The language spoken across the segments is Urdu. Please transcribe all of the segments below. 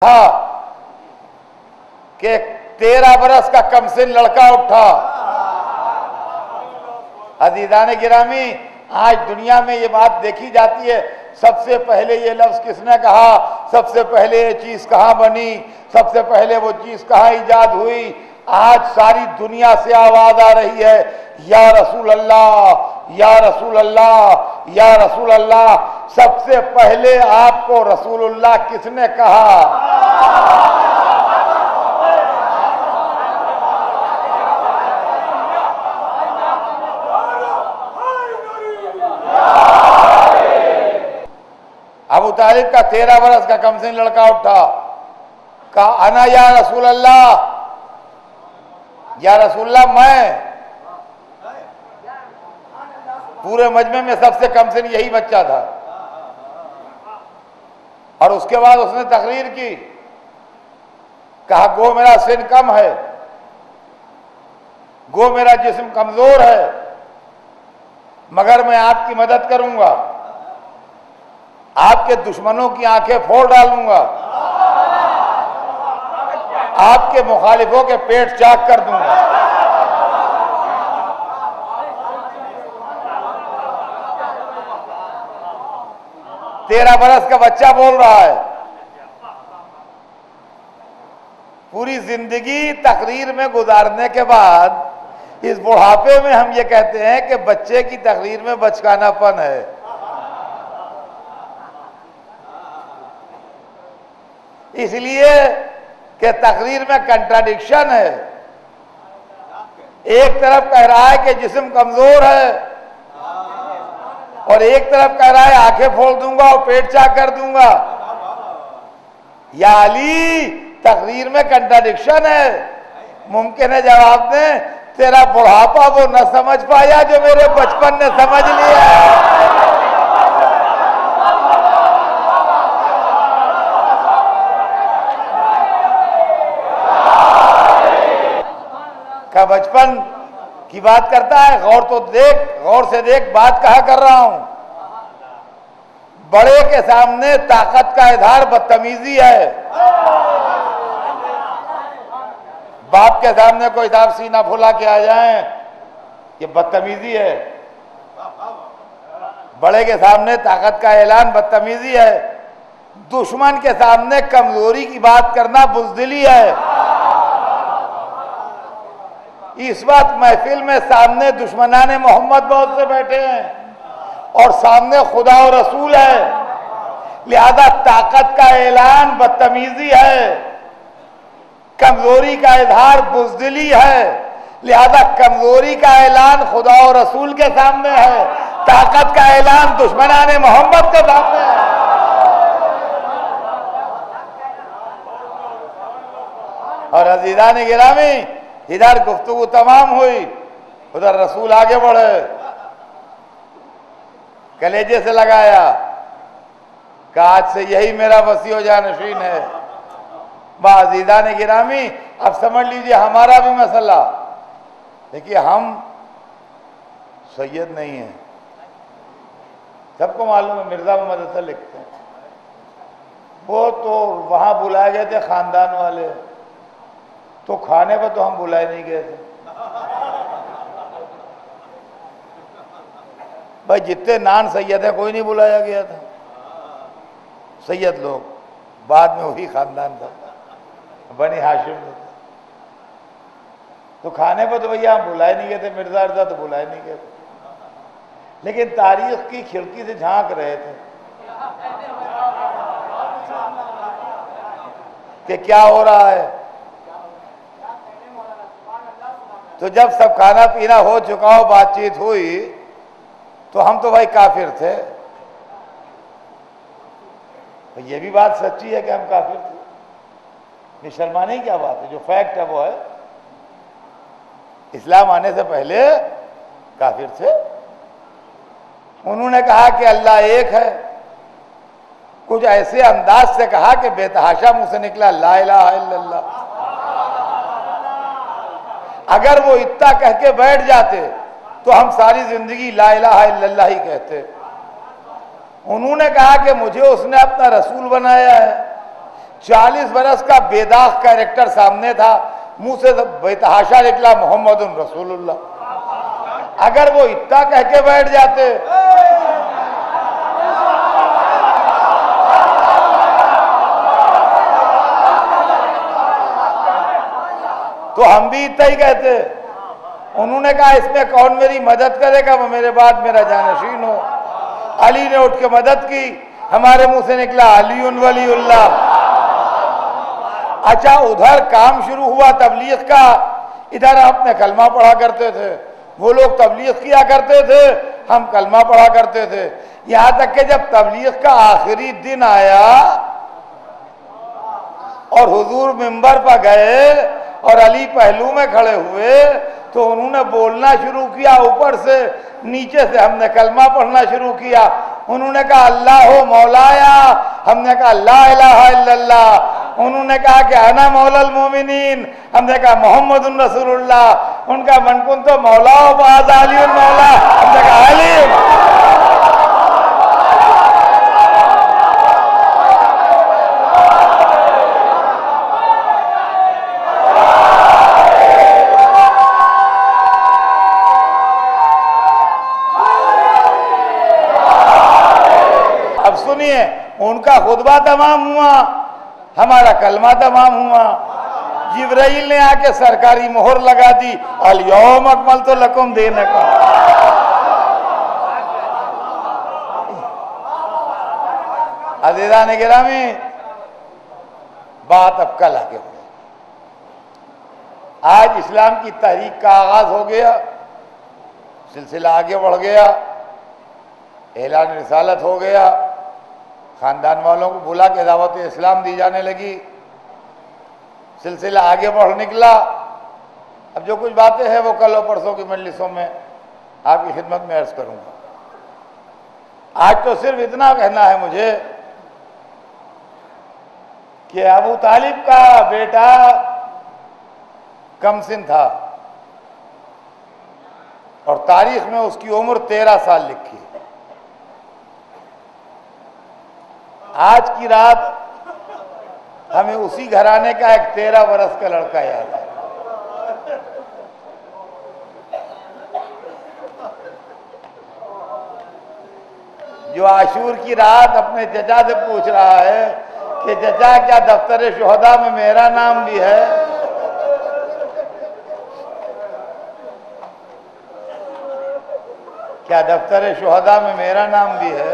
تھا کہ 13 برس کا کم سن لڑکا اٹھا۔ عزیزان گرامی، آج دنیا میں یہ بات دیکھی جاتی ہے، سب سے پہلے یہ لفظ کس نے کہا، سب سے پہلے یہ چیز کہاں بنی، سب سے پہلے وہ چیز کہاں ایجاد ہوئی۔ آج ساری دنیا سے آواز آ رہی ہے، یا رسول اللہ، یا رسول اللہ، یا رسول اللہ۔ سب سے پہلے آپ کو رسول اللہ کس نے کہا؟ ابو طالب کا 13 برس کا کم سن لڑکا اٹھا، کہا انا یا رسول اللہ، یا رسول اللہ میں۔ پورے مجمع میں سب سے کم سن یہی بچہ تھا، اور اس کے بعد اس نے تقریر کی، کہا گو میرا سن کم ہے، گو میرا جسم کمزور ہے، مگر میں آپ کی مدد کروں گا، آپ کے دشمنوں کی آنکھیں پھوڑ ڈالوں گا، آپ کے مخالفوں کے پیٹ چاک کر دوں گا۔ تیرہ برس کا بچہ بول رہا ہے۔ پوری زندگی تقریر میں گزارنے کے بعد اس بڑھاپے میں ہم یہ کہتے ہیں کہ بچے کی تقریر میں بچکانہ پن ہے۔ اس لیے کہ تقریر میں کنٹراڈکشن ہے، ایک طرف کہہ رہا ہے کہ جسم کمزور ہے، اور ایک طرف کہہ رہا ہے آنکھیں پھوڑ دوں گا اور پیٹ چاک کر دوں گا۔ یا علی، تقریر میں کنٹراڈکشن ہے۔ ممکن ہے جواب دیں، تیرا بڑھاپا وہ نہ سمجھ پایا جو میرے بچپن نے سمجھ لیا۔ کہ بچپن کی بات کرتا ہے، غور تو دیکھ، غور سے دیکھ، بات کہا کر رہا ہوں۔ بڑے کے سامنے طاقت کا اظہار بدتمیزی ہے، باپ کے سامنے کوئی صاحب سینہ پھولا کے آ جائیں، یہ بدتمیزی ہے۔ بڑے کے سامنے طاقت کا اعلان بدتمیزی ہے، دشمن کے سامنے کمزوری کی بات کرنا بزدلی ہے۔ اس وقت محفل میں سامنے دشمنان محمد بہت سے بیٹھے ہیں، اور سامنے خدا و رسول ہے، لہذا طاقت کا اعلان بدتمیزی ہے، کمزوری کا اظہار بزدلی ہے، لہذا کمزوری کا اعلان خدا و رسول کے سامنے ہے، طاقت کا اعلان دشمنان محمد کے سامنے ہے۔ اور عزیزان گرامی، ادھر گفتگو تمام ہوئی، ادھر رسول آگے بڑھے، کلیجے سے لگایا کہ آج سے یہی میرا وصی و جانشین ہے۔ عزیزان گرامی، اب سمجھ لیجئے ہمارا بھی مسئلہ، دیکھیے ہم سید نہیں ہیں، سب کو معلوم ہے مرزا محمد حسن لکھتے ہیں، وہ تو وہاں بلائے گئے تھے خاندان والے، تو کھانے پر تو ہم بلائے نہیں گئے تھے۔ بھائی جتنے نان سید ہیں کوئی نہیں بلایا گیا تھا، سید لوگ بعد میں وہی خاندان تھا، بنی ہاشم تھا، تو کھانے پر تو بھیا ہم بلائے نہیں گئے تھے، مرزا ارزا تو بلائے نہیں گئے تھے، لیکن تاریخ کی کھڑکی سے جھانک رہے تھے کہ کیا ہو رہا ہے۔ تو جب سب کھانا پینا ہو چکا ہو، بات چیت ہوئی، تو ہم تو بھائی کافر تھے۔ یہ بھی بات سچی ہے کہ ہم کافر تھے، یہ شرمانے کی کیا بات ہے، جو فیکٹ ہے وہ ہے، اسلام آنے سے پہلے کافر تھے۔ انہوں نے کہا کہ اللہ ایک ہے، کچھ ایسے انداز سے کہا کہ بے تحاشا منہ سے نکلا لا الہ الا اللہ۔ اگر وہ اتنا کہہ کے بیٹھ جاتے تو ہم ساری زندگی لا الہ الا اللہ ہی کہتے۔ انہوں نے کہا کہ مجھے اس نے اپنا رسول بنایا ہے، 40 برس کا بے داغ کیریکٹر سامنے تھا، منہ سے بے تحاشا نکلا محمد رسول اللہ۔ اگر وہ اتنا کہہ کے بیٹھ جاتے تو ہم بھی اتنا ہی کہتے۔ انہوں نے کہا اس میں کون میری مدد کرے گا، وہ میرے بعد میرا جانشین ہو۔ علی نے اٹھ کے مدد کی، ہمارے منہ سے نکلا علی ولی اللہ۔ اچھا ادھر کام شروع ہوا تبلیغ کا، ادھر آپ نے کلمہ پڑھا کرتے تھے، وہ لوگ تبلیغ کیا کرتے تھے، ہم کلمہ پڑھا کرتے تھے، یہاں تک کہ جب تبلیغ کا آخری دن آیا اور حضور منبر پر گئے اور علی پہلو میں کھڑے ہوئے تو انہوں نے بولنا شروع کیا اوپر سے نیچے سے، ہم نے کلمہ پڑھنا شروع کیا۔ انہوں نے کہا اللہ ہو مولایا، ہم نے کہا لا الہ الا اللہ۔ انہوں نے کہا کہ انا مولا المومنین، ہم نے کہا محمد رسول اللہ۔ ان کا من کن تو مولا و بعض علی مولا، ہم نے کہا علی۔ اب سنیے، ان کا خطبہ تمام ہوا، ہمارا کلمہ تمام ہوا، جبرائیل نے آ کے سرکاری مہر لگا دی، الیوم اکملت لکم دینکم۔ عزیزان گرامی، بات اب کل آگے بڑھے۔ آج اسلام کی تحریک کا آغاز ہو گیا، سلسلہ آگے بڑھ گیا، اعلان رسالت ہو گیا، خاندان والوں کو بلا کے دعوت اسلام دی جانے لگی، سلسلہ آگے بڑھ نکلا۔ اب جو کچھ باتیں ہیں وہ کل و پرسوں کی مجلسوں میں آپ کی خدمت میں عرض کروں گا۔ آج تو صرف اتنا کہنا ہے مجھے کہ ابو طالب کا بیٹا کم سن تھا اور تاریخ میں اس کی عمر 13 سال لکھی۔ آج کی رات ہمیں اسی گھرانے کا ایک 13 برس کا لڑکا یاد ہے۔ جو عاشور کی رات اپنے چچا سے پوچھ رہا ہے کہ چچا کیا دفتر شہداء میں میرا نام بھی ہے؟ کیا دفتر شہداء میں میرا نام بھی ہے؟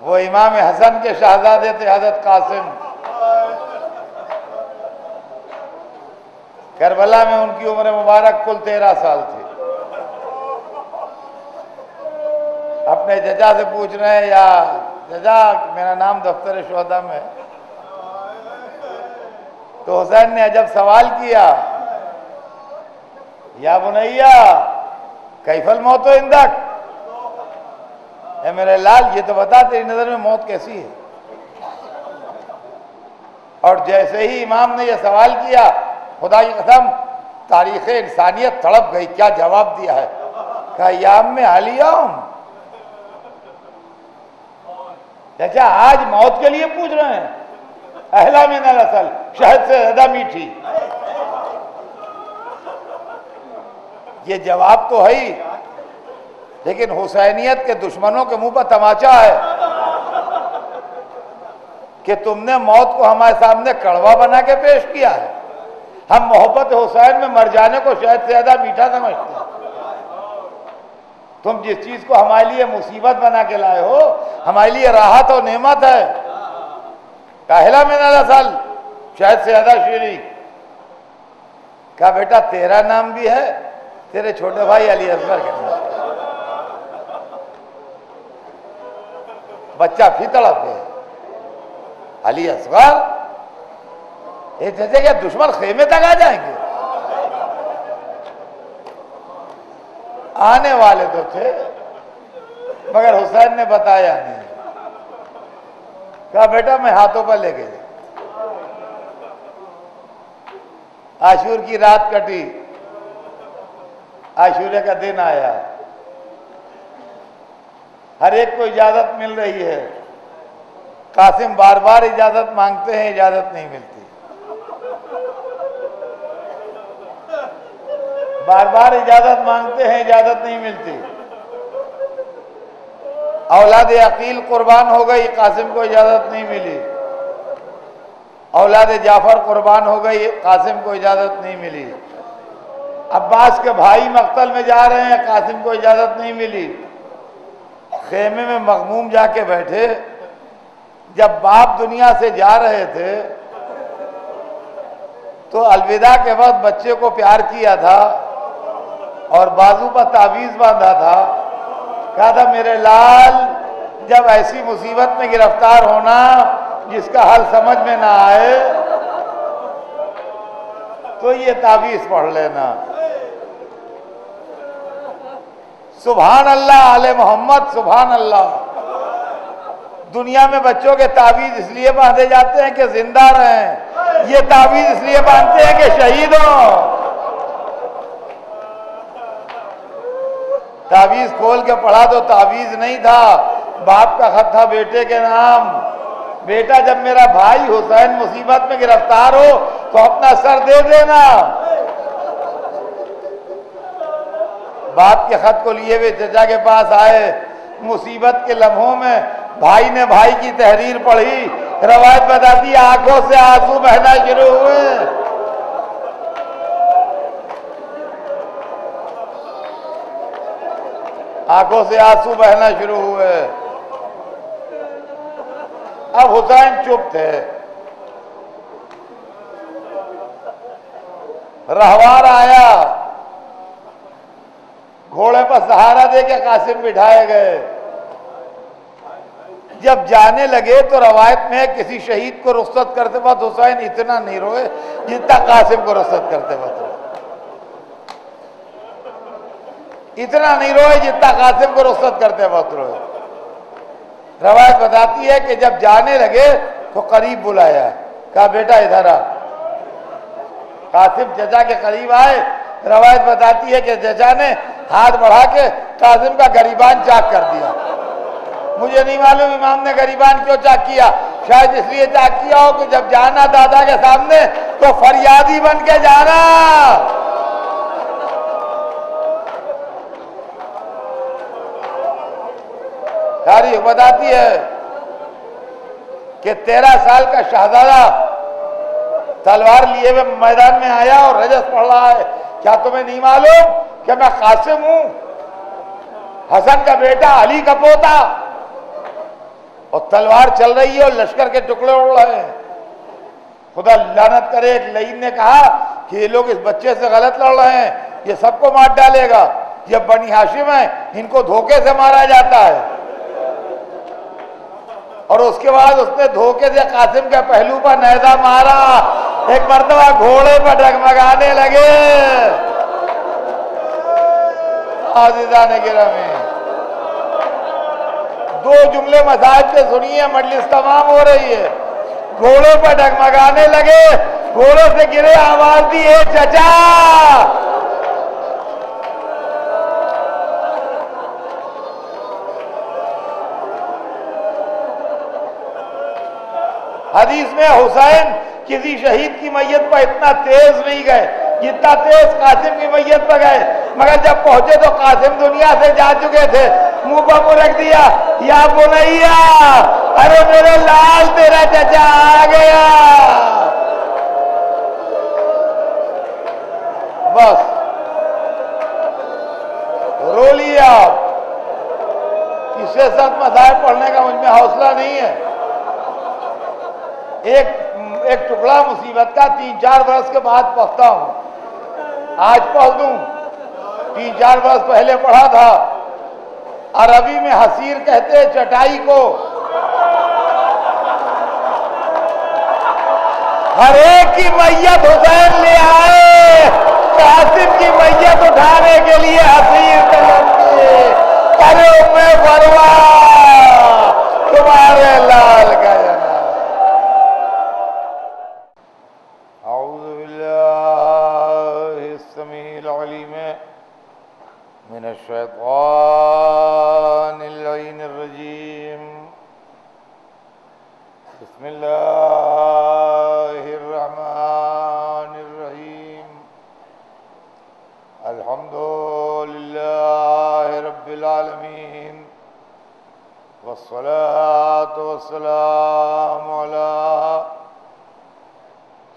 وہ امام حسن کے شہزادے تھے حضرت قاسم، کربلا میں ان کی عمر مبارک کل 13 سال تھی۔ اپنے چچا سے پوچھ رہے ہیں یا چچا میرا نام دفتر شہداء میں، تو حسین نے عجب سوال کیا، یا بنیا کیف الموت عندک، اے میرے لال یہ تو بتا تیری نظر میں موت کیسی ہے؟ اور جیسے ہی امام نے یہ سوال کیا، خدا کی قسم تاریخ انسانیت تڑپ گئی، کیا جواب دیا ہے؟ کہا یام میں علیہم، چچا آج موت کے لیے پوچھ رہے ہیں؟ اہلا من العسل، شہد سے زیادہ میٹھی۔ یہ جواب تو ہے ہی، لیکن حسینیت کے دشمنوں کے منہ پر تماچا ہے کہ تم نے موت کو ہمارے سامنے کڑوا بنا کے پیش کیا ہے۔ ہم محبت حسین میں مر جانے کو شاید سے زیادہ میٹھا سمجھتے ہیں۔ تم جس چیز کو ہمارے لیے مصیبت بنا کے لائے ہو، ہمارے لیے راحت و نعمت ہے۔ کاہلا من العسل، شاید سے زیادہ شیریں۔ کہا بیٹا تیرا نام بھی ہے، تیرے چھوٹے بھائی علی اصغر کے نام۔ بچہ پھر تڑپ گئے، علی اصغر، ایک جیسے کہ دشمن خیمے تک آ جائیں گے۔ آنے والے تو تھے مگر حسین نے بتایا نہیں۔ کہا بیٹا میں ہاتھوں پر لے گئے۔ عاشور کی رات کٹی، عاشورے کا دن آیا، ہر ایک کو اجازت مل رہی ہے. قاسم بار بار اجازت مانگتے ہیں، اجازت نہیں ملتی. بار بار اجازت مانگتے ہیں، اجازت نہیں ملتی. اولاد عقیل قربان ہو گئی، قاسم کو اجازت نہیں ملی. اولاد جعفر قربان ہو گئی، قاسم کو اجازت نہیں ملی. عباس کے بھائی مقتل میں جا رہے ہیں، قاسم کو اجازت نہیں ملی. خیمے میں مغموم جا کے بیٹھے. جب باپ دنیا سے جا رہے تھے تو الوداع کے وقت بچے کو پیار کیا تھا اور بازو پر تعویذ باندھا تھا. کہا تھا میرے لال جب ایسی مصیبت میں گرفتار ہونا جس کا حل سمجھ میں نہ آئے تو یہ تعویذ پڑھ لینا. سبحان اللہ آل محمد، سبحان اللہ. دنیا میں بچوں کے تعویذ اس لیے باندھے جاتے ہیں کہ زندہ رہیں. یہ تعویذ اس لیے باندھتے ہیں کہ شہید ہوں. تعویذ کھول کے پڑھا تو تعویذ نہیں تھا، باپ کا خط تھا بیٹے کے نام. بیٹا جب میرا بھائی حسین مصیبت میں گرفتار ہو تو اپنا سر دے دینا. باپ کے خط کو لیے ہوئے چچا کے پاس آئے. مصیبت کے لمحوں میں بھائی نے بھائی کی تحریر پڑھی. روایت بتاتی آنکھوں سے آنسو بہنا شروع ہوئے. آنکھوں سے آنسو بہنا شروع ہوئے. اب حسین چپ تھے. رہوار آیا، گھوڑے پر سہارا دے کے قاسم بٹھائے گئے. جب جانے لگے تو روایت میں کسی شہید کو رخصت کرتے وقت حسین اتنا نہیں روئے جتنا قاسم کو رخصت کرتے وقت روئے. اتنا نہیں روئے جتنا قاسم کو رخصت کرتے وقت روئے. روایت بتاتی ہے کہ جب جانے لگے تو قریب بلایا، کہا بیٹا ادھر آ. قاسم چچا کے قریب آئے. روایت بتاتی ہے کہ چچا نے ہاتھ بڑھا کے قاسم کا گریبان چاک کر دیا. مجھے نہیں معلوم امام نے گریبان کیوں چاک کیا. شاید اس لیے چاک کیا ہو کہ جب جانا دادا کے سامنے تو فریادی بن کے جانا. تاریخ بتاتی ہے کہ 13 سال کا شہزادہ تلوار لیے ہوئے میدان میں آیا اور رجس پڑھ رہا ہے. کیا تمہیں نہیں معلوم کہ میں قاسم ہوں، حسن کا بیٹا، علی کا پوتا؟ اور تلوار چل رہی ہے اور لشکر کے ٹکڑے اڑ رہے ہیں. خدا لعنت کرے، ایک لعین نے کہا کہ یہ لوگ اس بچے سے غلط لڑ رہے ہیں، یہ سب کو مار ڈالے گا. یہ بنی ہاشم ہیں، ان کو دھوکے سے مارا جاتا ہے. اور اس کے بعد اس نے دھوکے سے قاسم کے پہلو پر نیزہ مارا. ایک مرتبہ گھوڑے پر ڈگمگانے لگے. عزیزان گرامی، 2 جملے مصاحب سے سنیے، مجلس تمام ہو رہی ہے. گھوڑوں پر ڈگمگانے لگے، گھوڑوں سے گرے، آواز دی اے چچا. حدیث میں حسین کسی شہید کی میت پر اتنا تیز نہیں گئے جتنا تیز قاسم کی میت پر گئے. مگر جب پہنچے تو قاسم دنیا سے جا چکے تھے. منہ پر منہ رکھ دیا، یا بنیا، ارے میرے لال تیرا چچا آ گیا. بس رو لیا. اس سے ساتھ مذاہب پڑھنے کا مجھ میں حوصلہ نہیں ہے. ایک ٹکڑا مصیبت کا 3-4 برس کے بعد پڑھتا ہوں. آج پڑھ دوں، 3-4 برس پہلے پڑھا تھا. عربی میں حسیر کہتے ہیں چٹائی کو. ہر ایک کی میت حسین لے آئے، قاسم کی میت اٹھانے کے لیے حسیر تلنگے. ارے ام فروا تمہارے لال کا جناب. اعوذ باللہ السمیع العلیم من الشیطان اللعین الرجیم. بسم اللہ الرحمن الرحیم الحمد للہ رب العالمین والصلاة والسلام علی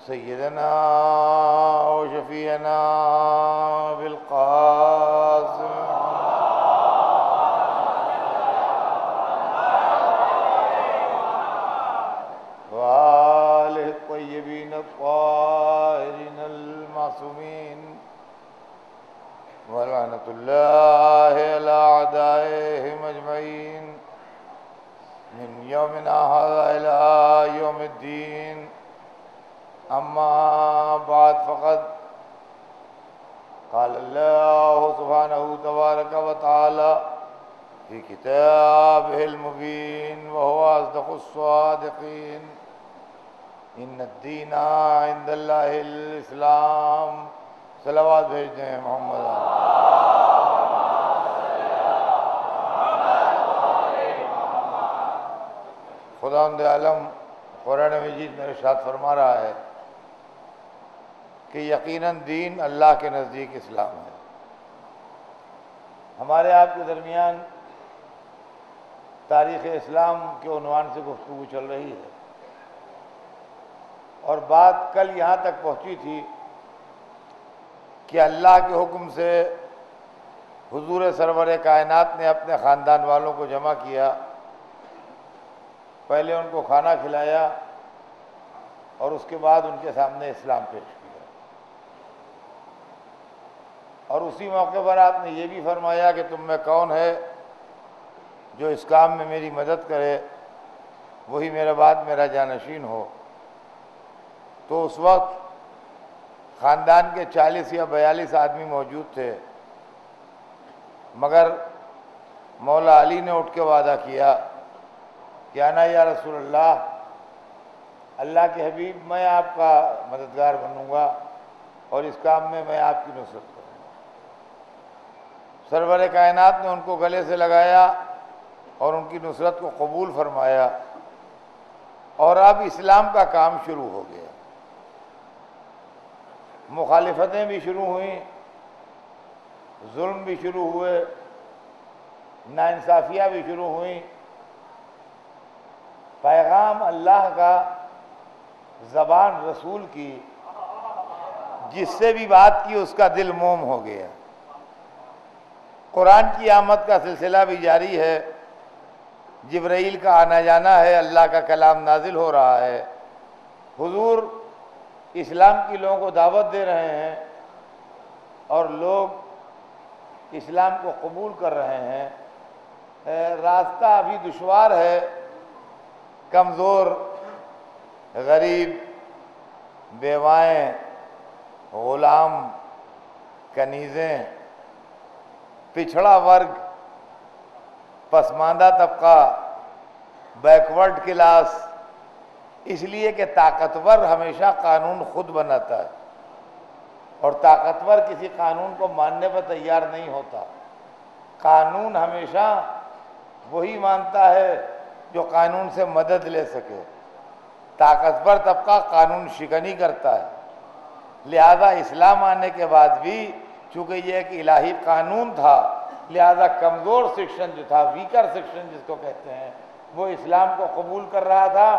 سیدنا و شفیعنا بالقاسم وآلہ الطیبین الطاہرین المعصومین ولعنۃ اللہ علی اعدائہم اجمعین من یومنا ھذا الی یوم الدین اما بعد فقد قال اللہ سبحانہ تبارک و تعالی فی کتابہ المبین وہو اصدق الصادقین ان الدین عند اللہ الاسلام صلوات بھیجتے ہیں محمد خداوند عالم قرآن مجید میں ارشاد فرما رہا ہے کہ یقیناً دین اللہ کے نزدیک اسلام ہے۔ ہمارے آپ کے درمیان تاریخ اسلام کے عنوان سے گفتگو چل رہی ہے، اور بات کل یہاں تک پہنچی تھی کہ اللہ کے حکم سے حضور سرور کائنات نے اپنے خاندان والوں کو جمع کیا، پہلے ان کو کھانا کھلایا اور اس کے بعد ان کے سامنے اسلام پیش کیا، اور اسی موقع پر آپ نے یہ بھی فرمایا کہ تم میں کون ہے جو اس کام میں میری مدد کرے، وہی میرے بعد میرا جانشین ہو۔ تو اس وقت خاندان کے 40 یا 42 آدمی موجود تھے، مگر مولا علی نے اٹھ کے وعدہ کیا کہ انا یا رسول اللہ، اللہ کے حبیب میں آپ کا مددگار بنوں گا اور اس کام میں میں آپ کی نصرت کروں گا۔ سرور کائنات نے ان کو گلے سے لگایا اور ان کی نصرت کو قبول فرمایا، اور اب اسلام کا کام شروع ہو گیا۔ مخالفتیں بھی شروع ہوئیں، ظلم بھی شروع ہوئے، ناانصافیاں بھی شروع ہوئیں۔ پیغام اللہ کا، زبان رسول کی، جس سے بھی بات کی اس کا دل موم ہو گیا۔ قرآن کی آمد کا سلسلہ بھی جاری ہے، جبرائیل کا آنا جانا ہے، اللہ کا کلام نازل ہو رہا ہے، حضور اسلام کی لوگوں کو دعوت دے رہے ہیں اور لوگ اسلام کو قبول کر رہے ہیں۔ راستہ ابھی دشوار ہے، کمزور، غریب، بیوائیں، غلام، کنیزیں، پچھڑا ورگ، پسماندہ طبقہ، بیکورڈ کلاس، اس لیے کہ طاقتور ہمیشہ قانون خود بناتا ہے، اور طاقتور کسی قانون کو ماننے پر تیار نہیں ہوتا۔ قانون ہمیشہ وہی مانتا ہے جو قانون سے مدد لے سکے۔ طاقتور طبقہ قانون شکنی کرتا ہے، لہذا اسلام آنے کے بعد بھی چونکہ یہ ایک الہی قانون تھا، لہذا کمزور سیکشن جو تھا، ویکر سیکشن جس کو کہتے ہیں، وہ اسلام کو قبول کر رہا تھا،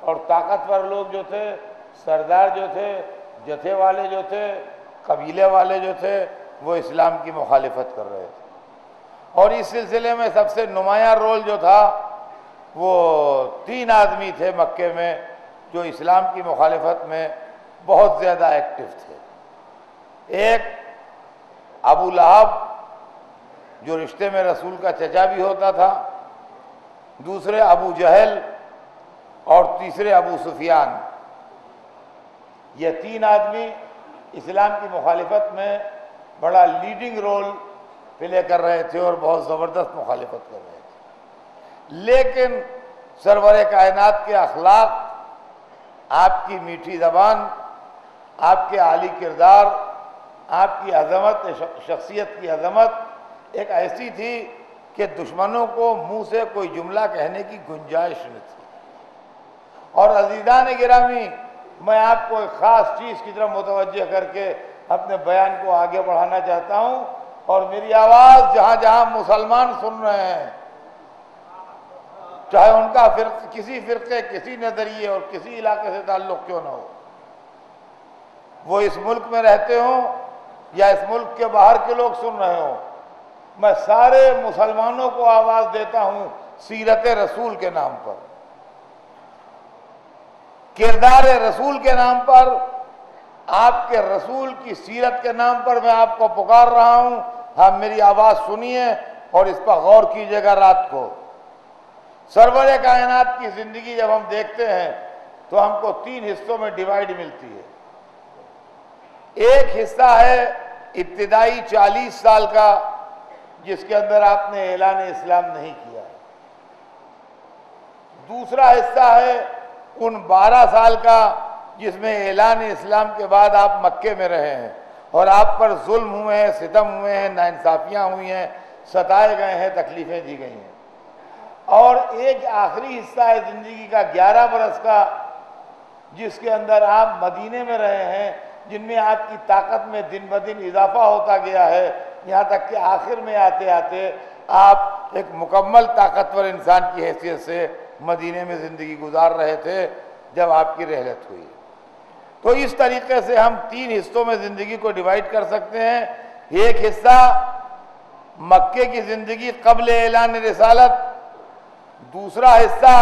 اور طاقتور لوگ جو تھے، سردار جو تھے، جتھے والے جو تھے، قبیلے والے جو تھے، وہ اسلام کی مخالفت کر رہے تھے۔ اور اس سلسلے میں سب سے نمایاں رول جو تھا وہ 3 آدمی تھے مکے میں جو اسلام کی مخالفت میں بہت زیادہ ایکٹیو تھے۔ ایک ابو لہب جو رشتے میں رسول کا چچا بھی ہوتا تھا، دوسرے ابو جہل، اور تیسرے ابو سفیان۔ یہ 3 آدمی اسلام کی مخالفت میں بڑا لیڈنگ رول پلے کر رہے تھے اور بہت زبردست مخالفت کر رہے تھے، لیکن سرور کائنات کے اخلاق، آپ کی میٹھی زبان، آپ کے عالی کردار، آپ کی عظمت، شخصیت کی عظمت ایک ایسی تھی کہ دشمنوں کو منہ سے کوئی جملہ کہنے کی گنجائش نہ تھی، اور عزیزان گرامی، میں آپ کو ایک خاص چیز کی طرف متوجہ کر کے اپنے بیان کو آگے بڑھانا چاہتا ہوں، اور میری آواز جہاں جہاں مسلمان سن رہے ہیں، چاہے ان کا کسی فرقے، کسی نظریے اور کسی علاقے سے تعلق کیوں نہ ہو، وہ اس ملک میں رہتے ہوں یا اس ملک کے باہر کے لوگ سن رہے ہوں، میں سارے مسلمانوں کو آواز دیتا ہوں سیرت رسول کے نام پر، کردار رسول کے نام پر، آپ کے رسول کی سیرت کے نام پر میں آپ کو پکار رہا ہوں، ہاں میری آواز سنیے اور اس پر غور کیجیے گا رات کو۔ سرور کائنات کی زندگی جب ہم دیکھتے ہیں تو ہم کو 3 حصوں میں ڈیوائیڈ ملتی ہے۔ ایک حصہ ہے ابتدائی 40 سال کا، جس کے اندر آپ نے اعلان اسلام نہیں کیا۔ دوسرا حصہ ہے ان 12 سال کا جس میں اعلان اسلام کے بعد آپ مکے میں رہے ہیں اور آپ پر ظلم ہوئے ہیں، ستم ہوئے ہیں، ناانصافیاں ہوئی ہیں، ستائے گئے ہیں، تکلیفیں دی گئی ہیں۔ اور ایک آخری حصہ ہے زندگی کا 11 برس کا، جس کے اندر آپ مدینے میں رہے ہیں، جن میں آپ کی طاقت میں دن بدن اضافہ ہوتا گیا ہے، یہاں تک کہ آخر میں آتے آتے آپ ایک مکمل طاقتور انسان کی حیثیت سے مدینے میں زندگی گزار رہے تھے جب آپ کی رحلت ہوئی۔ تو اس طریقے سے ہم 3 حصوں میں زندگی کو ڈیوائیڈ کر سکتے ہیں۔ ایک حصہ مکے کی زندگی قبل اعلان رسالت، دوسرا حصہ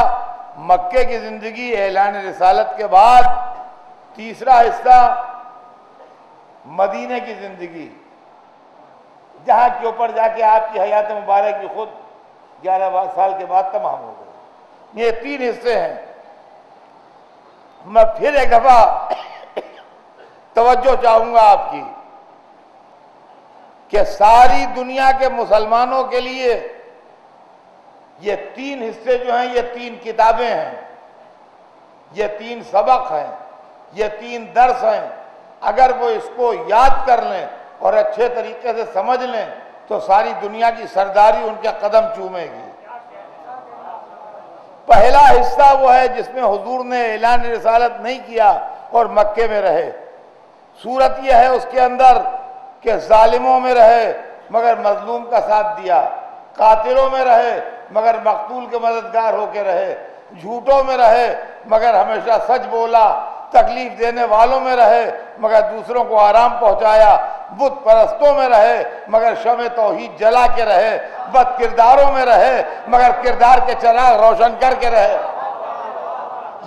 مکے کی زندگی اعلان رسالت کے بعد، تیسرا حصہ مدینے کی زندگی، جہاں کے اوپر جا کے آپ کی حیات مبارک کی خود 11 سال کے بعد تمام ہو گئی۔ یہ 3 حصے ہیں۔ میں پھر ایک دفعہ توجہ چاہوں گا آپ کی کہ ساری دنیا کے مسلمانوں کے لیے یہ 3 حصے جو ہیں، یہ 3 کتابیں ہیں، یہ 3 سبق ہیں، یہ 3 درس ہیں۔ اگر وہ اس کو یاد کر لیں اور اچھے طریقے سے سمجھ لیں تو ساری دنیا کی سرداری ان کے قدم چومے گی۔ پہلا حصہ وہ ہے جس میں حضور نے اعلان رسالت نہیں کیا اور مکے میں رہے۔ صورت یہ ہے اس کے اندر کہ ظالموں میں رہے مگر مظلوم کا ساتھ دیا، قاتلوں میں رہے مگر مقتول کے مددگار ہو کے رہے، جھوٹوں میں رہے مگر ہمیشہ سچ بولا، تکلیف دینے والوں میں رہے مگر دوسروں کو آرام پہنچایا، بت پرستوں میں رہے مگر شمع توحید جلا کے رہے، بد کرداروں میں رہے مگر کردار کے چراغ روشن کر کے رہے۔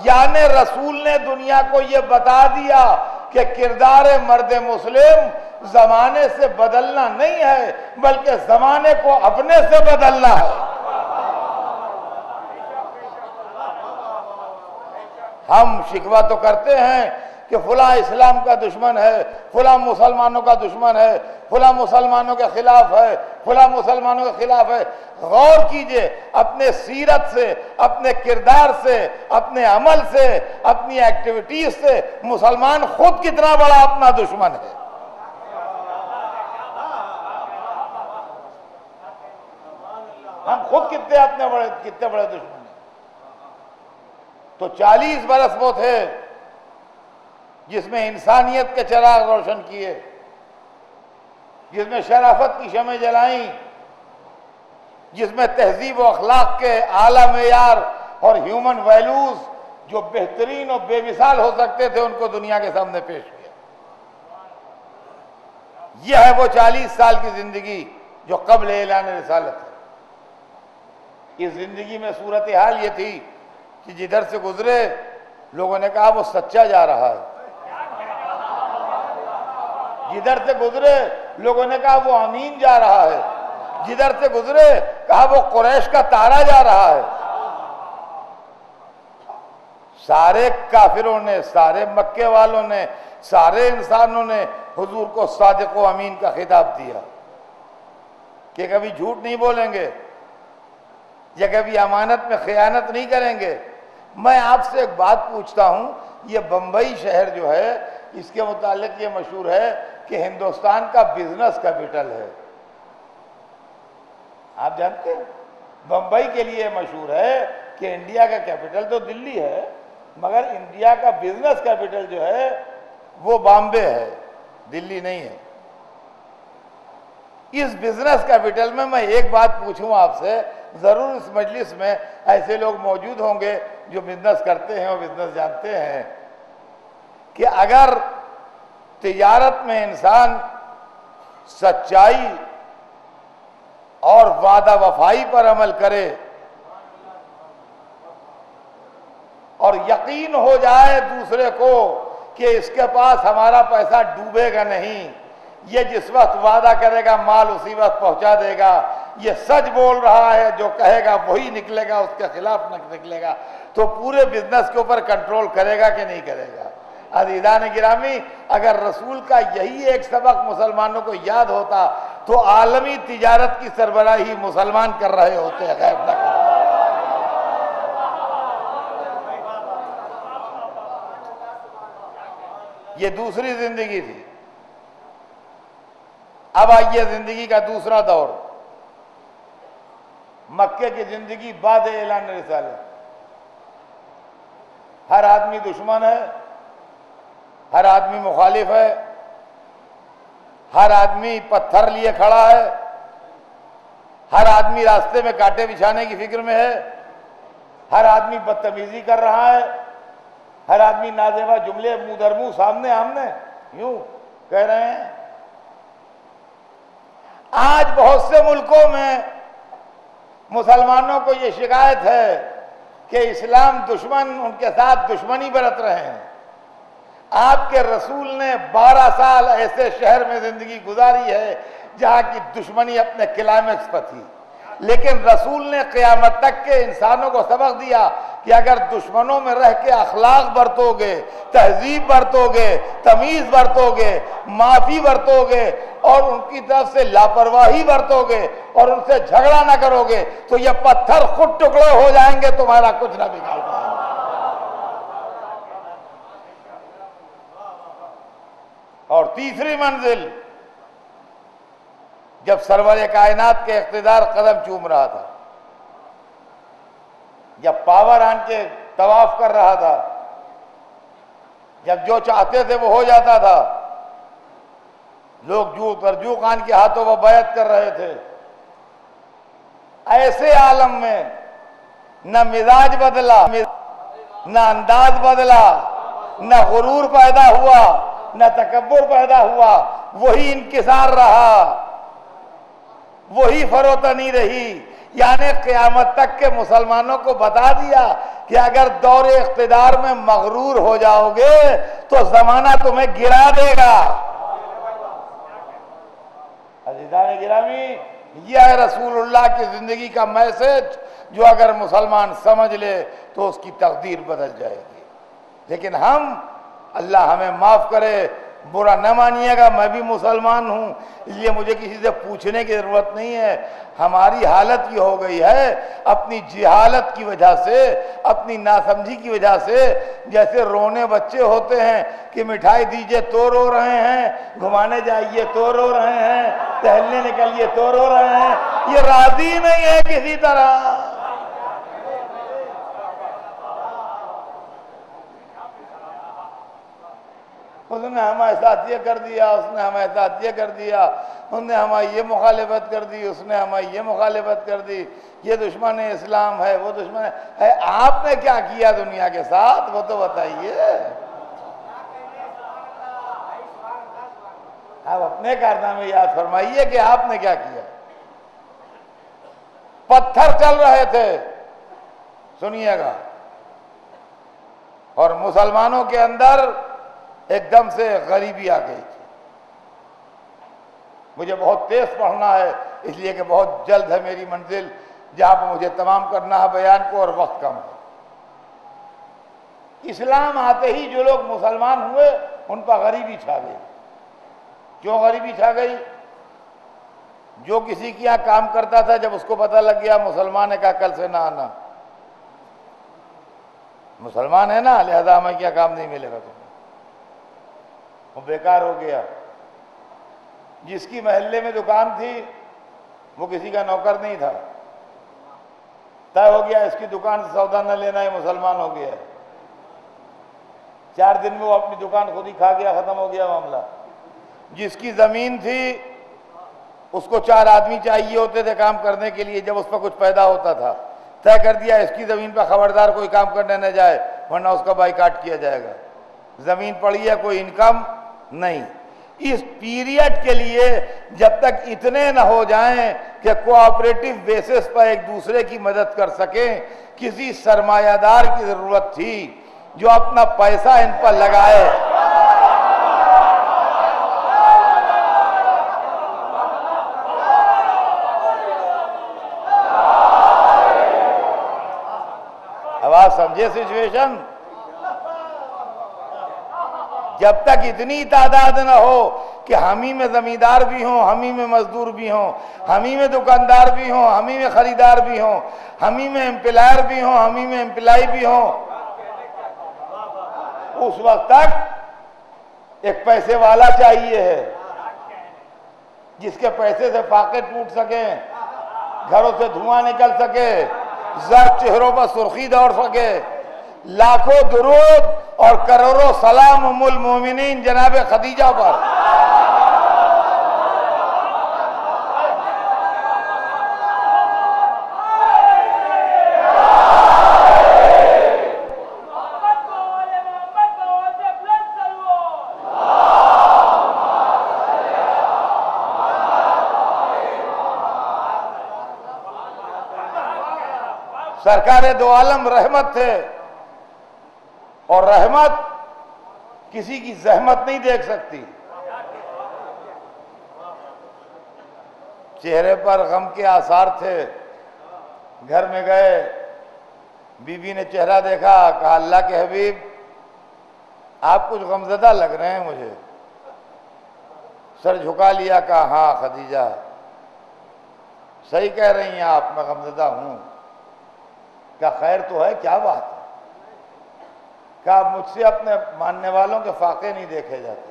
یعنی رسول نے دنیا کو یہ بتا دیا کہ کردار مرد مسلم زمانے سے بدلنا نہیں ہے بلکہ زمانے کو اپنے سے بدلنا ہے۔ ہم شکوہ تو کرتے ہیں کہ فلاں اسلام کا دشمن ہے، فلاں مسلمانوں کا دشمن ہے، فلاں مسلمانوں کے خلاف ہے، فلاں مسلمانوں کے خلاف ہے۔ غور کیجئے اپنے سیرت سے، اپنے کردار سے، اپنے عمل سے، اپنی ایکٹیویٹیز سے مسلمان خود کتنا بڑا اپنا دشمن ہے۔ ہم خود کتنے بڑے دشمن ہیں۔ تو 40 برس وہ تھے جس میں انسانیت کے چراغ روشن کیے، جس میں شرافت کی شمع جلائیں، جس میں تہذیب و اخلاق کے اعلیٰ معیار اور ہیومن ویلیوز جو بہترین اور بے مثال ہو سکتے تھے ان کو دنیا کے سامنے پیش کیا۔ یہ ہے وہ 40 سال کی زندگی جو قبل اعلان رسالت ہے۔ اس زندگی میں صورتحال یہ تھی کہ جدھر سے گزرے لوگوں نے کہا وہ سچا جا رہا ہے، جدھر سے گزرے لوگوں نے کہا وہ امین جا رہا ہے، جدھر سے گزرے کہا وہ قریش کا تارا جا رہا ہے۔ سارے کافروں نے، سارے مکے والوں نے، سارے انسانوں نے حضور کو صادق و امین کا خطاب دیا کہ کبھی جھوٹ نہیں بولیں گے یا کبھی امانت میں خیانت نہیں کریں گے۔ میں آپ سے ایک بات پوچھتا ہوں، یہ بمبئی شہر جو ہے اس کے متعلق یہ مشہور ہے کہ ہندوستان کا بزنس کیپٹل ہے۔ آپ جانتے ہیں بمبئی کے لیے مشہور ہے کہ انڈیا کا کیپٹل تو دلی ہے مگر انڈیا کا بزنس کیپٹل جو ہے وہ بامبے ہے، دلی نہیں ہے۔ اس بزنس کیپٹل میں ایک بات پوچھوں آپ سے، ضرور اس مجلس میں ایسے لوگ موجود ہوں گے جو بزنس کرتے ہیں اور بزنس جانتے ہیں، کہ اگر تجارت میں انسان سچائی اور وعدہ وفائی پر عمل کرے اور یقین ہو جائے دوسرے کو کہ اس کے پاس ہمارا پیسہ ڈوبے گا نہیں، یہ جس وقت وعدہ کرے گا مال اسی وقت پہنچا دے گا، یہ سچ بول رہا ہے، جو کہے گا وہی نکلے گا، اس کے خلاف نہ نکلے گا، تو پورے بزنس کے اوپر کنٹرول کرے گا کہ نہیں کرے گا؟ عزیزان گرامی، اگر رسول کا یہی ایک سبق مسلمانوں کو یاد ہوتا تو عالمی تجارت کی سربراہی مسلمان کر رہے ہوتے ہیں، غیر نہ کرتے۔ یہ دوسری زندگی تھی۔ اب آئیے زندگی کا دوسرا دور، مکے کی زندگی بعد اعلان رسالت۔ ہر آدمی دشمن ہے، ہر آدمی مخالف ہے، ہر آدمی پتھر لیے کھڑا ہے، ہر آدمی راستے میں کانٹے بچھانے کی فکر میں ہے، ہر آدمی بدتمیزی کر رہا ہے، ہر آدمی نازیبا جملے منہ در منہ سامنے آمنے یوں کہہ رہے ہیں۔ آج بہت سے ملکوں میں مسلمانوں کو یہ شکایت ہے کہ اسلام دشمن ان کے ساتھ دشمنی برت رہے ہیں۔ آپ کے رسول نے 12 سال ایسے شہر میں زندگی گزاری ہے جہاں کی دشمنی اپنے کلائمیکس پر تھی، لیکن رسول نے قیامت تک کے انسانوں کو سبق دیا کہ اگر دشمنوں میں رہ کے اخلاق برتو گے، تہذیب برتو گے، تمیز برتو گے، معافی برتو گے اور ان کی طرف سے لاپرواہی برتو گے اور ان سے جھگڑا نہ کرو گے تو یہ پتھر خود ٹکڑے ہو جائیں گے، تمہارا کچھ نہ بگاڑ پائیں گے۔ اور تیسری منزل، جب سرور کائنات کے اقتدار قدم چوم رہا تھا، جب پاور آن کے طواف کر رہا تھا، جب جو چاہتے تھے وہ ہو جاتا تھا، لوگ جو ترجو خان کے ہاتھوں وہ بیعت کر رہے تھے، ایسے عالم میں نہ مزاج بدلا، نہ انداز بدلا، نہ غرور پیدا ہوا، نہ تکبر پیدا ہوا، وہی انکسار رہا، وہی فروتنی رہی۔ یعنی قیامت تک کے مسلمانوں کو بتا دیا کہ اگر دور اقتدار میں مغرور ہو جاؤ گے تو زمانہ تمہیں گرا دے گا۔ عزیزان گرامی، یہ ہے رسول اللہ کی زندگی کا میسج، جو اگر مسلمان سمجھ لے تو اس کی تقدیر بدل جائے گی۔ لیکن ہم، اللہ ہمیں معاف کرے، برا نہ مانیے گا، میں بھی مسلمان ہوں، اس لیے مجھے کسی سے پوچھنے کی ضرورت نہیں ہے۔ ہماری حالت یہ ہو گئی ہے اپنی جہالت کی وجہ سے، اپنی ناسمجھی کی وجہ سے، جیسے رونے بچے ہوتے ہیں کہ مٹھائی دیجئے تو رو رہے ہیں، گھمانے جائیے تو رو رہے ہیں، ٹہلنے نکلیے تو رو رہے ہیں، یہ راضی نہیں ہے کسی طرح۔ اس نے ہمارے ساتھ یہ کر دیا، اس نے ہمارے ساتھ یہ کر دیا، اس نے ہماری یہ مخالفت کر دی، اس نے ہماری یہ مخالفت کر دی، یہ دشمن اسلام ہے، وہ دشمن ہے۔ آپ نے کیا کیا دنیا کے ساتھ وہ تو بتائیے۔ آپ اپنے کارنامے یاد فرمائیے کہ آپ نے کیا کیا۔ پتھر چل رہے تھے، سنیے گا، اور مسلمانوں کے اندر ایک دم سے غریبی آ گئی تھی۔ مجھے بہت تیز پڑھنا ہے اس لیے کہ بہت جلد ہے میری منزل جہاں پہ مجھے تمام کرنا ہے بیان کو، اور وقت کم ہے۔ اسلام آتے ہی جو لوگ مسلمان ہوئے ان پر غریبی چھا گئی۔ کیوں غریبی چھا گئی؟ جو کسی کے یہاں کام کرتا تھا، جب اس کو پتہ لگ گیا مسلمان ہے، کہا کل سے نہ آنا، مسلمان ہے نا، لہذا ہمیں کیا کام نہیں ملے گا تمہیں، وہ بیکار ہو گیا۔ جس کی محلے میں دکان تھی وہ کسی کا نوکر نہیں تھا، طے ہو گیا اس کی دکان سے سودا نہ لینا، یہ مسلمان ہو گیا ہے۔ 4 دن میں وہ اپنی دکان خود ہی کھا گیا، ختم ہو گیا معاملہ۔ جس کی زمین تھی اس کو 4 آدمی چاہیے ہوتے تھے کام کرنے کے لیے، جب اس پر کچھ پیدا ہوتا تھا طے کر دیا اس کی زمین پر خبردار کوئی کام کرنے نہ جائے ورنہ اس کا بائیکاٹ کیا جائے گا۔ زمین پڑی ہے، کوئی انکم نہیں۔ اس پیریڈ کے لیے جب تک اتنے نہ ہو جائیں کہ کوآپریٹو بیسس پر ایک دوسرے کی مدد کر سکیں، کسی سرمایہ دار کی ضرورت تھی جو اپنا پیسہ ان پر لگائے۔ اب آپ سمجھے سچویشن؟ جب تک اتنی تعداد نہ ہو کہ ہمیں میں زمیندار بھی ہوں، ہمیں میں مزدور بھی ہوں، ہمیں میں دکاندار بھی ہوں، ہمیں میں خریدار بھی ہوں، ہمیں میں امپلائر بھی ہوں، ہمیں میں امپلائی بھی ہوں، اس وقت تک ایک پیسے والا چاہیے ہے جس کے پیسے سے فاقے ٹوٹ سکیں، گھروں سے دھواں نکل سکے، زرد چہروں پر سرخی دوڑ سکے۔ لاکھوں درود اور کروڑوں سلام ام المومنین جناب خدیجہ پر۔ سرکار دو عالم رحمت تھے، اور رحمت کسی کی زحمت نہیں دیکھ سکتی۔ چہرے پر غم کے آثار تھے، گھر میں گئے، بی بی نے چہرہ دیکھا، کہا اللہ کے حبیب آپ کچھ غمزدہ لگ رہے ہیں مجھے۔ سر جھکا لیا، کہا ہاں خدیجہ صحیح کہہ رہی ہیں آپ، میں غمزدہ ہوں۔ کہا خیر تو ہے، کیا بات ہے؟ کہا مجھ سے اپنے ماننے والوں کے فاقے نہیں دیکھے جاتے،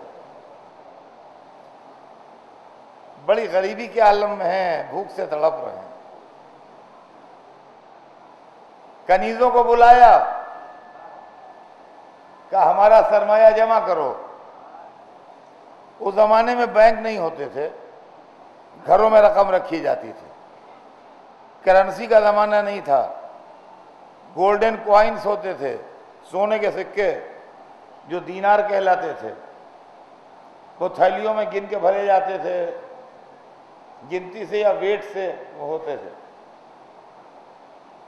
بڑی غریبی کے عالم میں ہیں، بھوک سے تڑپ رہے ہیں۔ کنیزوں کو بلایا، کہا ہمارا سرمایہ جمع کرو۔ اس زمانے میں بینک نہیں ہوتے تھے، گھروں میں رقم رکھی جاتی تھی، کرنسی کا زمانہ نہیں تھا، گولڈن کوائنز ہوتے تھے، سونے کے سکے جو دینار کہلاتے تھے، وہ تھیلیوں میں گن کے بھرے جاتے تھے، گنتی سے یا ویٹ سے وہ ہوتے تھے۔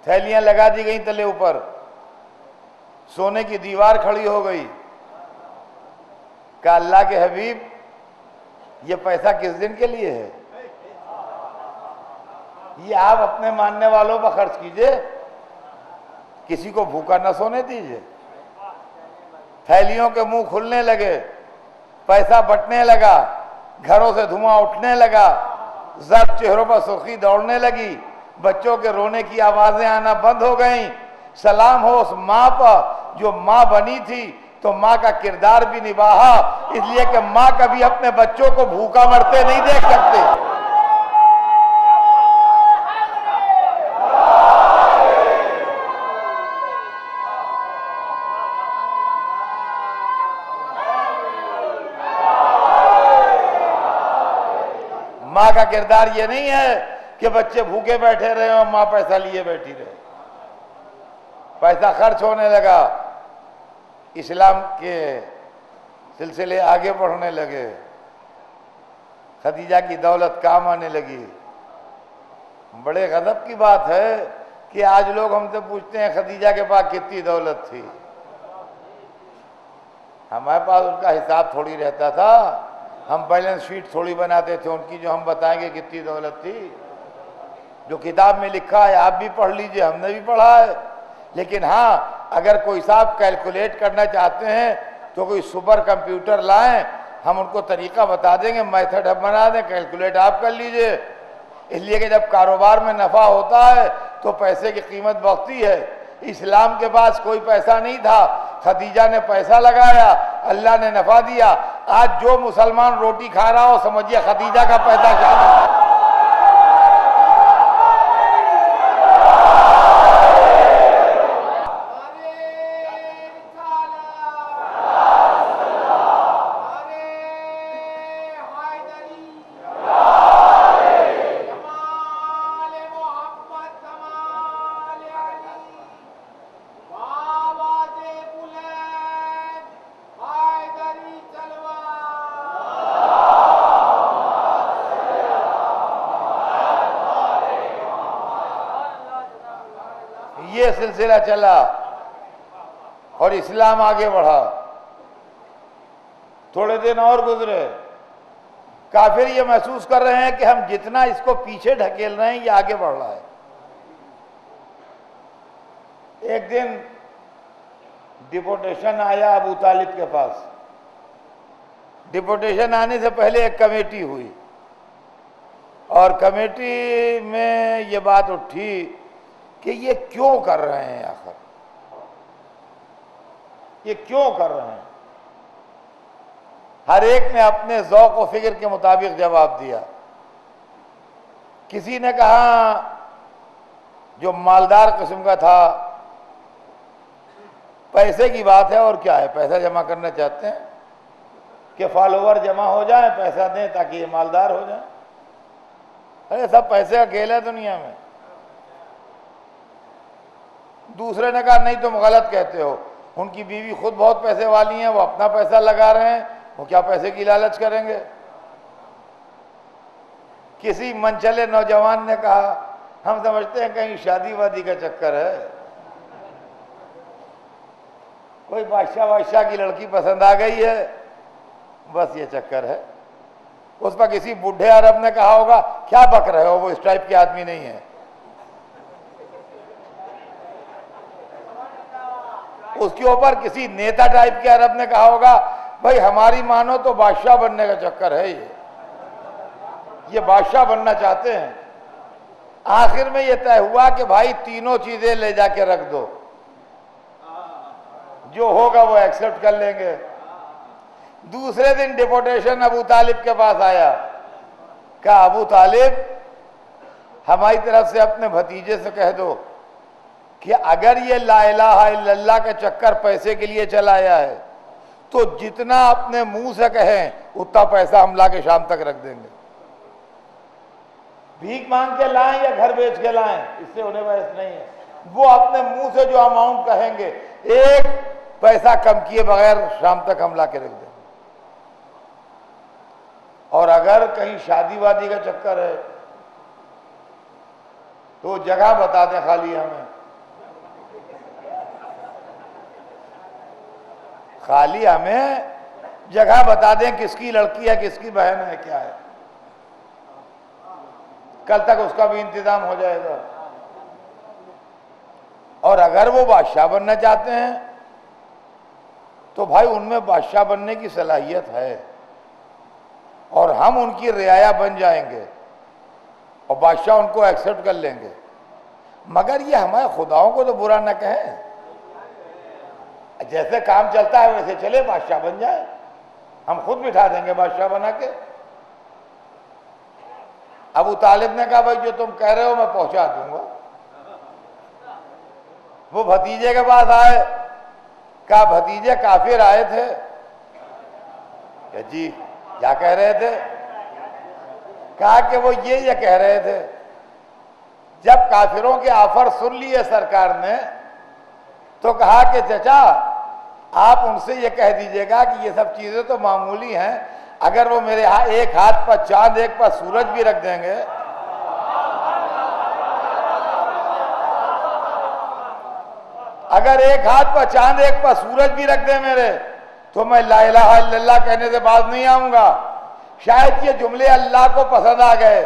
تھیلیاں لگا دی گئیں تلے اوپر، سونے کی دیوار کھڑی ہو گئی۔ کہا اللہ کے حبیب یہ پیسہ کس دن کے لیے ہے؟ یہ آپ اپنے ماننے والوں پر خرچ کیجئے، کسی کو بھوکا نہ سونے دیجئے۔ تھیلیوں کے منہ کھلنے لگے، پیسہ بٹنے لگا، گھروں سے دھواں اٹھنے لگا، زرد چہروں پر سرخی دوڑنے لگی، بچوں کے رونے کی آوازیں آنا بند ہو گئیں۔ سلام ہو اس ماں پر جو ماں بنی تھی تو ماں کا کردار بھی نبھایا، اس لیے کہ ماں کبھی اپنے بچوں کو بھوکا مرتے نہیں دیکھ سکتے۔ ماں کا کردار یہ نہیں ہے کہ بچے بھوکے بیٹھے رہے اور ماں پیسہ لیے بیٹھی رہے۔ پیسہ خرچ ہونے لگا، اسلام کے سلسلے آگے بڑھنے لگے، خدیجہ کی دولت کام آنے لگی۔ بڑے غضب کی بات ہے کہ آج لوگ ہم سے پوچھتے ہیں خدیجہ کے پاس کتنی دولت تھی۔ ہمارے پاس ان کا حساب تھوڑی رہتا تھا، ہم بیلنس شیٹ تھوڑی بناتے تھے ان کی جو ہم بتائیں گے کتنی دولت تھی۔ جو کتاب میں لکھا ہے آپ بھی پڑھ لیجئے، ہم نے بھی پڑھا ہے، لیکن ہاں اگر کوئی صاحب کیلکولیٹ کرنا چاہتے ہیں تو کوئی سپر کمپیوٹر لائیں، ہم ان کو طریقہ بتا دیں گے، میتھڈ ہم بنا دیں، کیلکولیٹ آپ کر لیجئے۔ اس لیے کہ جب کاروبار میں نفع ہوتا ہے تو پیسے کی قیمت بڑھتی ہے۔ اسلام کے پاس کوئی پیسہ نہیں تھا، خدیجہ نے پیسہ لگایا، اللہ نے نفع دیا۔ آج جو مسلمان روٹی کھا رہا ہو سمجھیے خدیجہ کا پیدا شامل ہے۔ سلسلہ چلا اور اسلام آگے بڑھا. تھوڑے دن اور گزرے، کافر یہ محسوس کر رہے ہیں کہ ہم جتنا اس کو پیچھے ڈھکیل رہے ہیں یہ آگے بڑھ رہا ہے. ایک دن ڈپوٹیشن آیا ابو طالب کے پاس. ڈپوٹیشن آنے سے پہلے ایک کمیٹی ہوئی اور کمیٹی میں یہ بات اٹھی کہ یہ کیوں کر رہے ہیں، آخر یہ کیوں کر رہے ہیں. ہر ایک نے اپنے ذوق و فکر کے مطابق جواب دیا. کسی نے کہا جو مالدار قسم کا تھا، پیسے کی بات ہے اور کیا ہے، پیسہ جمع کرنا چاہتے ہیں کہ فالوور جمع ہو جائیں، پیسہ دیں تاکہ یہ مالدار ہو جائیں. ارے سب پیسے کا کھیل ہے دنیا میں. دوسرے نے کہا نہیں تم غلط کہتے ہو، ان کی بیوی خود بہت پیسے والی ہیں، وہ اپنا پیسہ لگا رہے ہیں، وہ کیا پیسے کی لالچ کریں گے. کسی منچلے نوجوان نے کہا ہم سمجھتے ہیں کہیں شادی وادی کا چکر ہے، کوئی بادشاہ کی لڑکی پسند آ گئی ہے، بس یہ چکر ہے. اس پر کسی بوڑھے عرب نے کہا ہوگا کیا بک رہے ہو، وہ اس ٹائپ کے آدمی نہیں ہے. اس کے اوپر کسی نیتا ٹائپ کے عرب نے کہا ہوگا بھائی ہماری مانو تو بادشاہ بننے کا چکر ہے، یہ بادشاہ بننا چاہتے ہیں. آخر میں یہ طے ہوا کہ بھائی تینوں چیزیں لے جا کے رکھ دو، جو ہوگا وہ ایکسپٹ کر لیں گے. دوسرے دن ڈپوٹیشن ابو طالب کے پاس آیا. کہا ابو طالب ہماری طرف سے اپنے بھتیجے سے کہہ دو کہ اگر یہ لا الہ الا اللہ کا چکر پیسے کے لیے چلایا ہے تو جتنا اپنے منہ سے کہیں اتنا پیسہ ہم لا کے شام تک رکھ دیں گے. بھیک مانگ کے لائیں یا گھر بیچ کے لائیں اس سے انہیں بحث نہیں ہے، وہ اپنے منہ سے جو اماؤنٹ کہیں گے ایک پیسہ کم کیے بغیر شام تک ہم لا کے رکھ دیں گے. اور اگر کہیں شادی وادی کا چکر ہے تو جگہ بتا دیں خالی ہمیں، خالی ہمیں جگہ بتا دیں کس کی لڑکی ہے، کس کی بہن ہے، کیا ہے، کل تک اس کا بھی انتظام ہو جائے گا. اور اگر وہ بادشاہ بننا چاہتے ہیں تو بھائی ان میں بادشاہ بننے کی صلاحیت ہے اور ہم ان کی رعایا بن جائیں گے اور بادشاہ ان کو ایکسپٹ کر لیں گے. مگر یہ ہمارے خداؤں کو تو برا نہ کہیں، جیسے کام چلتا ہے ویسے چلے، بادشاہ بن جائے، ہم خود بٹھا دیں گے بادشاہ بنا کے. ابو طالب نے کہا بھائی جو تم کہہ رہے ہو میں پہنچا دوں گا. وہ بھتیجے کے پاس آئے. کہا بھتیجے کافر آئے تھے. کہ جی کیا کہہ رہے تھے؟ کہا کہ وہ یہ کہہ رہے تھے جب کافروں کے آفر سن لیے سرکار نے تو کہا کہ چچا آپ ان سے یہ کہہ دیجئے گا کہ یہ سب چیزیں تو معمولی ہیں، اگر وہ میرے ایک ہاتھ پر چاند ایک پر سورج بھی رکھ دیں گے اگر ایک ہاتھ پر چاند ایک پر سورج بھی رکھ دیں میرے تو میں لا الہ الا اللہ کہنے سے باز نہیں آؤں گا. شاید یہ جملے اللہ کو پسند آ گئے.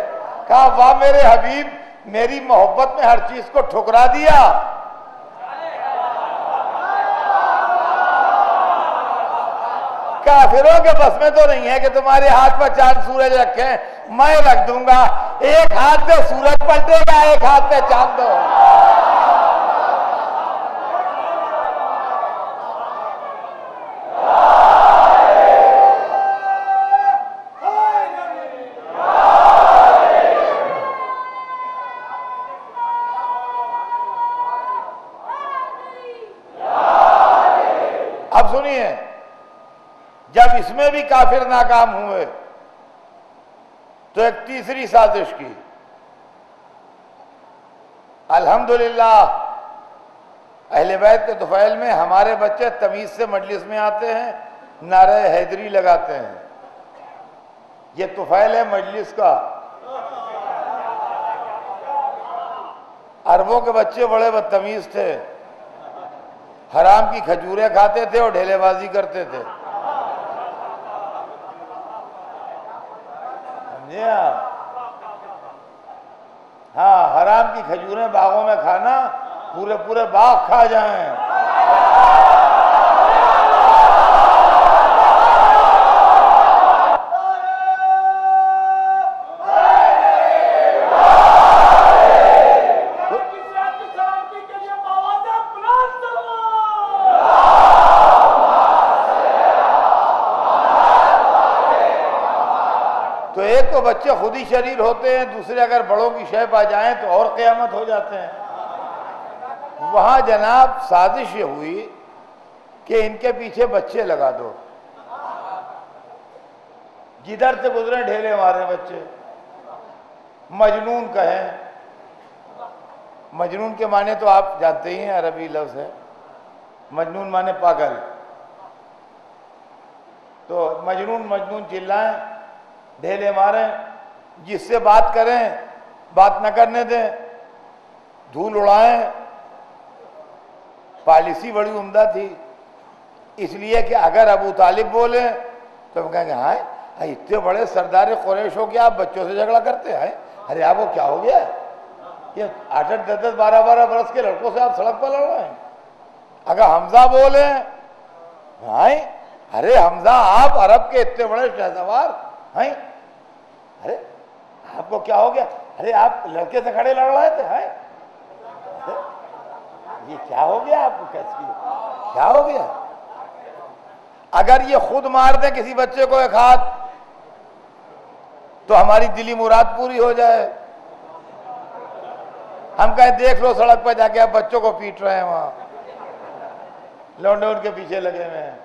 کہا واہ میرے حبیب، میری محبت میں ہر چیز کو ٹھکرا دیا. کافروں کے بس میں تو نہیں ہے کہ تمہارے ہاتھ پر چاند سورج رکھیں، میں رکھ دوں گا. ایک ہاتھ پہ سورج پلٹے گا، ایک ہاتھ پہ چاند دو. اب سنیے، جب اس میں بھی کافر ناکام ہوئے تو ایک تیسری سازش کی. الحمدللہ اہل بیت کے طفیل میں ہمارے بچے تمیز سے مجلس میں آتے ہیں، نعرہ حیدری لگاتے ہیں. یہ طفیل ہے مجلس کا. عربوں کے بچے بڑے بدتمیز تھے، حرام کی کھجوریں کھاتے تھے اور ڈھیلے بازی کرتے تھے، سمجھے آپ؟ ہاں، حرام کی کھجوریں باغوں میں کھانا، پورے پورے باغ کھا جائیں۔ تو ایک تو بچے خود ہی شریر ہوتے ہیں، دوسرے اگر بڑوں کی شے پا جائیں تو اور قیامت ہو جاتے ہیں۔ وہاں جناب سازش یہ ہوئی کہ ان کے پیچھے بچے لگا دو، جدھر سے گزرے ڈھیلے مارے بچے، مجنون کہیں۔ مجنون کے معنی تو آپ جانتے ہی ہیں، عربی لفظ ہے، مجنون معنی پاگل۔ تو مجنون چلائیں، ڈھیلے ماریں، جس سے بات کریں بات نہ کرنے دیں، دھول اڑائیں۔ پالیسی بڑی عمدہ تھی، اس لیے کہ اگر ابو طالب بولیں تو ہم کہیں گے ہاں اتنے بڑے سردار قریش ہو کے آپ بچوں سے جھگڑا کرتے ہیں، ارے آپ کو کیا ہو گیا؟ یہ 8 10 12 برس کے لڑکوں سے آپ سڑک پر لڑ رہے ہیں۔ اگر حمزہ بولیں، ہاں ارے حمزہ آپ عرب کے اتنے بڑے شہسوار ہیں، ارے آپ کو کیا ہو گیا؟ ارے آپ لڑکے سے کھڑے لڑ رہے تھے، ہیں یہ کیا ہو گیا آپ کو؟ کیا ہو گیا؟ اگر یہ خود مار دیں کسی بچے کو ایک ہاتھ تو ہماری دلی مراد پوری ہو جائے، ہم کہیں دیکھ لو سڑک پہ جا کے آپ بچوں کو پیٹ رہے ہیں، وہاں لونڈے ان کے پیچھے لگے ہوئے ہیں۔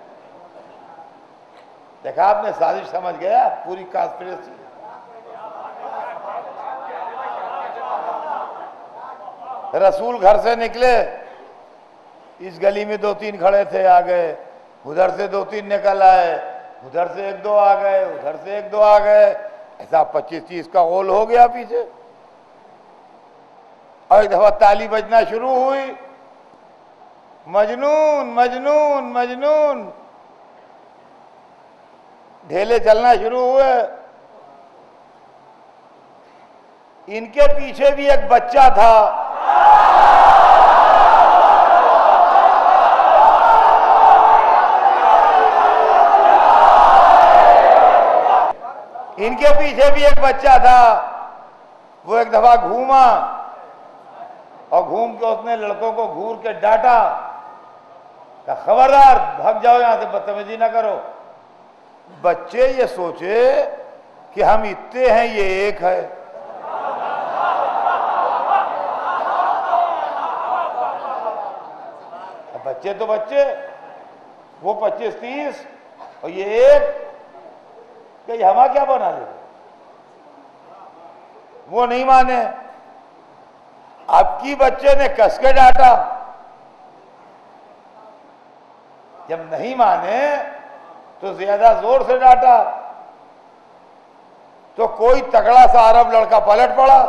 دیکھا آپ نے، سازش سمجھ گیا، پوری کانسپریسی۔ رسول گھر سے نکلے، اس گلی میں 2 3 کھڑے تھے، آ گئے، ادھر سے 2 3 نکل آئے، ادھر سے 1 2 آ گئے، ادھر سے 1 2 آ گئے، ایسا 25 30 کا غول ہو گیا پیچھے۔ اور ایک دفعہ تالی بجنا شروع ہوئی، مجنون مجنون مجنون، ڈھیلے چلنا شروع ہوئے۔ ان کے پیچھے بھی ایک بچہ تھا، ان کے پیچھے بھی ایک بچہ تھا۔ وہ ایک دفعہ گھوما اور گھوم کے اس نے لڑکوں کو گھور کے ڈانٹا کہ خبردار بھگ جاؤ یہاں سے، بدتمیزی نہ کرو۔ بچے یہ سوچے کہ ہم اتنے ہیں، یہ ایک ہے۔ بچے تو بچے، وہ 25 30 اور یہ ایک، کہ ہما کیا بنا لے؟ وہ نہیں مانے۔ اب کی بچے نے کس کے ڈانٹا، جب نہیں مانے تو زیادہ زور سے ڈانٹا، تو کوئی تگڑا سا عرب لڑکا پلٹ پڑا،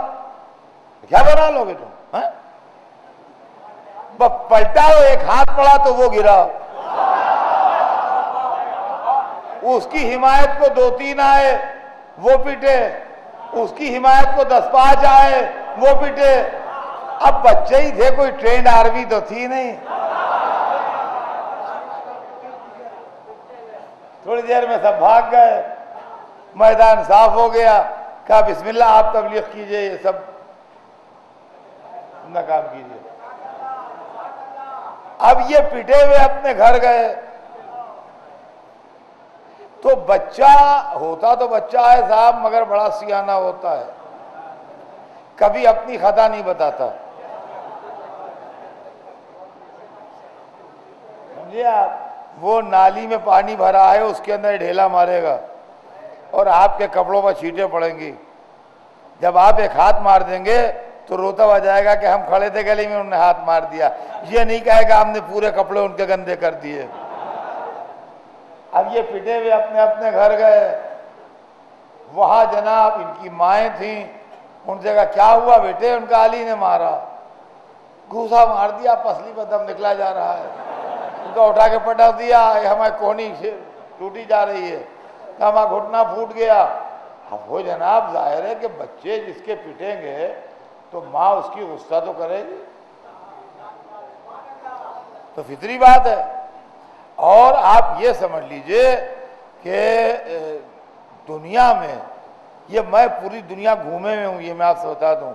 کیا بنا لو گے تم؟ پلٹا ہو، ایک ہاتھ پڑا تو وہ گرا، اس کی حمایت کو 2 3 آئے، وہ پیٹے، اس کی حمایت کو 10 5 آئے، وہ پیٹے۔ اب بچے ہی تھے، کوئی ٹرینڈ آرمی تو تھی نہیں۔ تھوڑی دیر میں سب بھاگ گئے، میدان صاف ہو گیا، کہا بسم اللہ آپ تبلیغ کیجئے، یہ سب اپنا کام کیجئے۔ اب یہ پٹے ہوئے اپنے گھر گئے، تو بچہ ہوتا تو بچہ ہے صاحب، مگر بڑا سیانہ ہوتا ہے، کبھی اپنی خطا نہیں بتاتا، سمجھے آپ؟ وہ نالی میں پانی بھرا ہے، اس کے اندر ڈھیلا مارے گا اور آپ کے کپڑوں پر چھینٹیں پڑیں گی۔ جب آپ ایک ہاتھ مار دیں گے تو روتا ہوا جائے گا کہ ہم کھڑے تھے گلی میں، انہوں نے ہاتھ مار دیا، یہ نہیں کہے گا ہم نے پورے کپڑے ان کے گندے کر دیے۔ اب یہ پٹے ہوئے اپنے اپنے گھر گئے، وہاں جناب ان کی مائیں تھیں، ان سے کہا کیا ہوا بیٹے؟ ان کا علی نے مارا۔ گھوسا مار دیا، پسلی پر دم نکلا جا رہا ہے، ان کو اٹھا کے پٹک دیا، ہماری کونی ٹوٹی جا رہی ہے، ہمارا گھٹنا پھوٹ گیا۔ اب وہ جناب ظاہر ہے کہ بچے جس کے پٹیں گے تو ماں اس کی غصہ تو کرے گی، تو فطری بات ہے۔ اور آپ یہ سمجھ لیجئے کہ دنیا میں یہ میں پوری دنیا گھومے ہوئے ہوں، یہ میں آپ سے بتا دوں،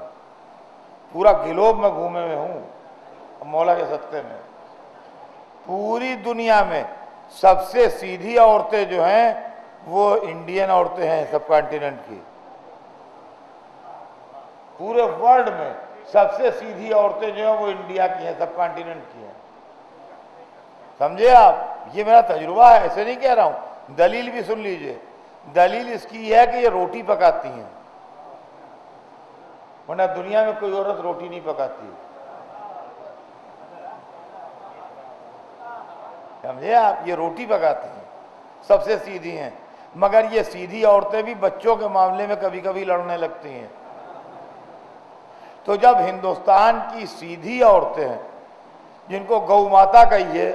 پورا گلوب میں گھومے ہوئے ہوں مولا کے صدقے میں۔ پوری دنیا میں سب سے سیدھی عورتیں جو ہیں وہ انڈین عورتیں ہیں، سب کانٹیننٹ کی۔ پورے ورلڈ میں سب سے سیدھی عورتیں جو ہیں وہ انڈیا کی ہیں، سب کانٹیننٹ کی ہیں، سمجھے آپ؟ یہ میرا تجربہ ہے، ایسے نہیں کہہ رہا ہوں، دلیل بھی سن لیجئے۔ دلیل اس کی ہے کہ یہ روٹی پکاتی ہیں، ورنہ دنیا میں کوئی عورت روٹی نہیں پکاتی، سمجھے آپ؟ یہ روٹی پکاتی ہیں، سب سے سیدھی ہیں، مگر یہ سیدھی عورتیں بھی بچوں کے معاملے میں کبھی کبھی لڑنے لگتی ہیں۔ تو جب ہندوستان کی سیدھی عورتیں ہیں جن کو گو ماتا کہیے،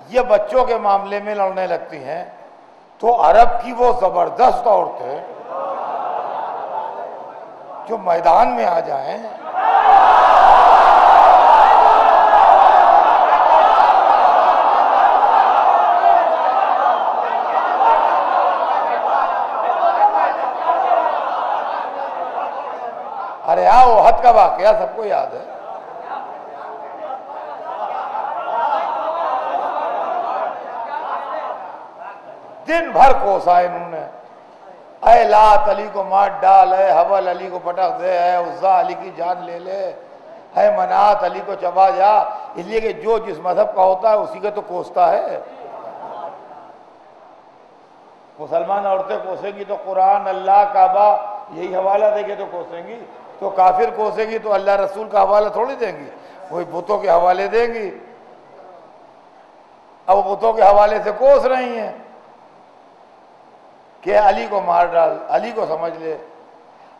یہ بچوں کے معاملے میں لڑنے لگتی ہیں، تو عرب کی وہ زبردست عورتیں جو میدان میں آ جائیں، ارے وہ احد کا واقعہ سب کو یاد ہے، دن بھر کوسا انہوں نے، اے لات علی کو مار ڈال، اے حبل علی کو پٹک دے، اے عزا علی کی جان لے لے، اے منات علی کو چبا جا، اس لیے کہ جو جس مذہب کا ہوتا ہے اسی کا تو کوستا ہے۔ مسلمان عورتیں کوسیں گی تو قرآن، اللہ، کعبہ یہی حوالہ دے کے تو کوسیں گی، تو کافر کوسیں گی تو اللہ رسول کا حوالہ تھوڑی دیں گی، وہی بتوں کے حوالے دیں گی۔ اب وہ بتوں کے حوالے سے کوس رہی ہیں کہ علی کو مار ڈال، علی کو سمجھ لے۔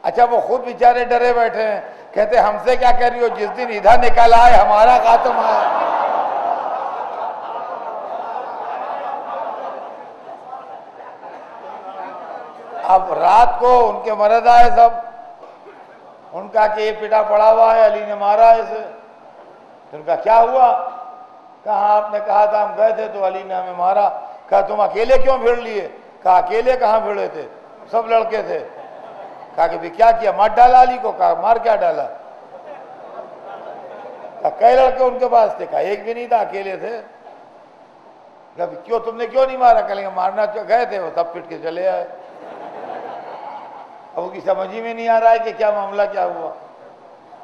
اچھا وہ خود بیچارے ڈرے بیٹھے ہیں، کہتے ہم سے کیا کہہ رہی ہو، جس دن ادھر نکل آئے ہمارا خاتم آئے۔ اب رات کو ان کے مرد آئے سب، ان کا کہ یہ پٹا پڑا ہوا ہے، علی نے مارا اسے۔ تو ان کا کیا ہوا؟ کہا آپ نے کہا تھا ہم گئے تھے تو علی نے ہمیں مارا۔ کہا تم اکیلے کیوں بھیڑ لیے؟ کہا اکیلے کہاں بھیڑے تھے، سب لڑکے تھے۔ کہا کہ بھی کیا کیا، مار ڈالا علی کو؟ کہا مار کیا ڈالا؟ کہا کئی لڑکے ان کے پاس تھے؟ کہا ایک بھی نہیں تھا، اکیلے تھے۔ کہا کیوں تم نے کیوں نہیں مارا؟ کہیں گے مارنا گئے تھے، وہ سب پٹ کے چلے آئے۔ اب وہ کی سمجھ ہی میں نہیں آ رہا ہے کہ کیا معاملہ کیا ہوا۔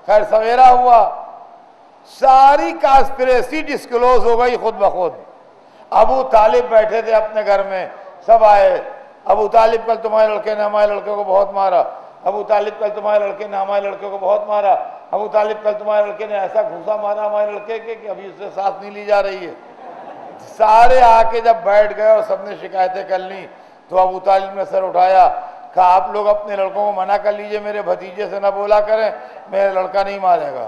خیر سویرا ہوا، ساری کانسپریسی ڈسکلوز ہو گئی خود بخود۔ ابو طالب بیٹھے تھے اپنے گھر میں، سب آئے، ابو طالب کل تمہارے لڑکے نے ہمارے لڑکے کو بہت مارا، ابو طالب کل تمہارے لڑکے نے ہمارے لڑکے کو بہت مارا، ابو طالب کل تمہارے لڑکے نے ایسا گھوسا مارا ہمارے لڑکے کے کہ ابھی اس سے سانس نہیں لی جا رہی ہے۔ سارے آ کے جب بیٹھ گئے اور سب نے شکایتیں کر لیں تو ابو طالب نے سر اٹھایا، کہا آپ لوگ اپنے لڑکوں کو منع کر لیجئے، میرے بھتیجے سے نہ بولا کریں، میرا لڑکا نہیں مارے گا۔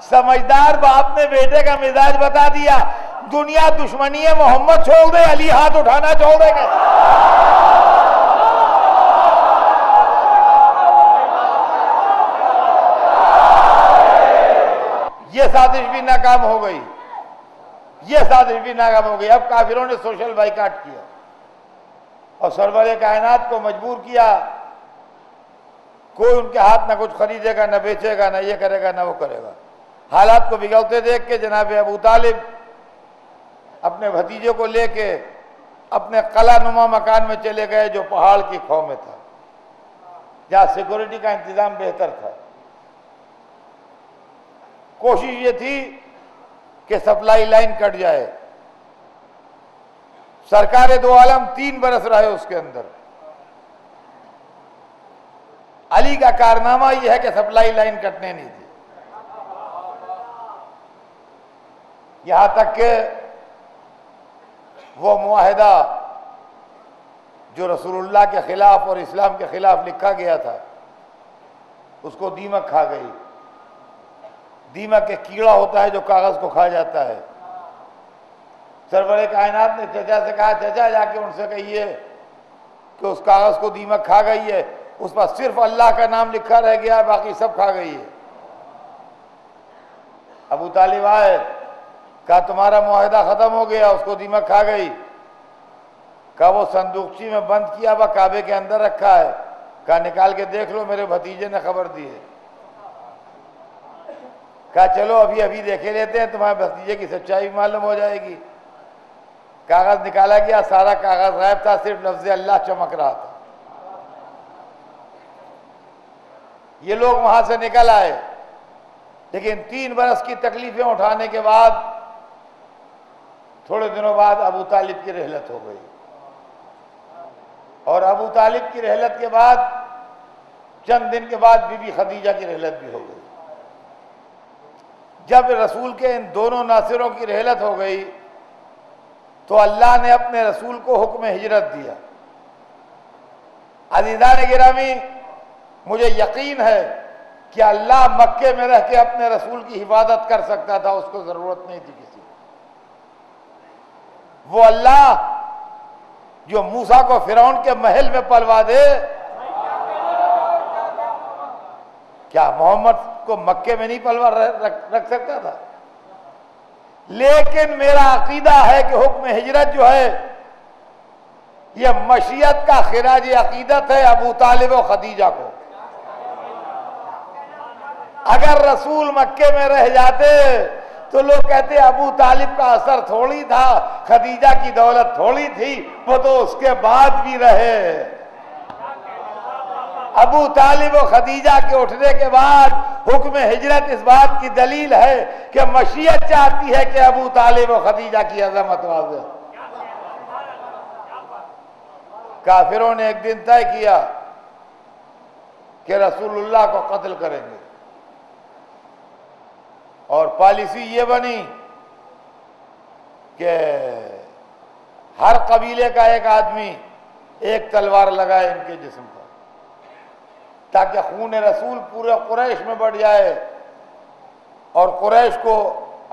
سمجھدار باپ نے بیٹے کا مزاج بتا دیا، دنیا دشمنی ہے، محمد چھوڑ دے، علی ہاتھ اٹھانا چھوڑ دے گا۔ یہ سازش بھی ناکام ہو گئی، یہ سازش بھی ناکام ہو گئی۔ اب کافروں نے سوشل بائیکاٹ کیا اور سرور کائنات کو مجبور کیا، کوئی ان کے ہاتھ نہ کچھ خریدے گا، نہ بیچے گا، نہ یہ کرے گا، نہ وہ کرے گا۔ حالات کو بگڑتے دیکھ کے جناب ابو طالب اپنے بھتیجے کو لے کے اپنے قلعہ نما مکان میں چلے گئے جو پہاڑ کی کھو میں تھا، جہاں سیکورٹی کا انتظام بہتر تھا۔ کوشش یہ تھی کہ سپلائی لائن کٹ جائے۔ سرکار دو عالم 3 برس رہے اس کے اندر۔ علی کا کارنامہ یہ ہے کہ سپلائی لائن کٹنے نہیں دی۔ یہاں تک کہ وہ معاہدہ جو رسول اللہ کے خلاف اور اسلام کے خلاف لکھا گیا تھا اس کو دیمک کھا گئی. دیمک ایک کیڑا ہوتا ہے جو کاغذ کو کھا جاتا ہے. سرور کائنات نے چچا سے کہا چچا جا کے ان سے کہیے کہ اس کاغذ کو دیمک کھا گئی ہے, اس پر صرف اللہ کا نام لکھا رہ گیا ہے, باقی سب کھا گئی ہے. ابو طالب آئے, کہا تمہارا معاہدہ ختم ہو گیا, اس کو دیمک کھا گئی. کہا وہ صندوقچی میں بند کیا ہوا کعبے کے اندر رکھا ہے. کہا نکال کے دیکھ لو, میرے بھتیجے نے خبر دی ہے. کہا چلو ابھی دیکھے لیتے ہیں, تمہارے بھتیجے کی سچائی معلوم ہو جائے گی. کاغذ نکالا گیا, سارا کاغذ غائب تھا, صرف لفظ اللہ چمک رہا تھا. یہ لوگ وہاں سے نکل آئے, لیکن 3 برس کی تکلیفیں اٹھانے کے بعد تھوڑے دنوں بعد ابو طالب کی رحلت ہو گئی. اور ابو طالب کی رحلت کے بعد چند دن کے بعد بی بی خدیجہ کی رحلت بھی ہو گئی. جب رسول کے ان دونوں ناصروں کی رحلت ہو گئی تو اللہ نے اپنے رسول کو حکم ہجرت دیا. عزیزان گرامی, مجھے یقین ہے کہ اللہ مکے میں رہ کے اپنے رسول کی حفاظت کر سکتا تھا, اس کو ضرورت نہیں تھی کسی. وہ اللہ جو موسیٰ کو فرعون کے محل میں پلوا دے, کیا محمد کو مکے میں نہیں پلوا رکھ سکتا تھا؟ لیکن میرا عقیدہ ہے کہ حکم ہجرت جو ہے یہ مشیت کا خراج عقیدت ہے ابو طالب و خدیجہ کو. اگر رسول مکے میں رہ جاتے تو لوگ کہتے ابو طالب کا اثر تھوڑی تھا, خدیجہ کی دولت تھوڑی تھی, وہ تو اس کے بعد بھی رہے. ابو طالب و خدیجہ کے اٹھنے کے بعد حکم ہجرت اس بات کی دلیل ہے کہ مشیت چاہتی ہے کہ ابو طالب و خدیجہ کی عظمت واضح. کافروں نے ایک دن طے کیا کہ رسول اللہ کو قتل کریں گے, اور پالیسی یہ بنی کہ ہر قبیلے کا ایک آدمی ایک تلوار لگائے ان کے جسم پر, تاکہ خون رسول پورے قریش میں بڑھ جائے اور قریش کو,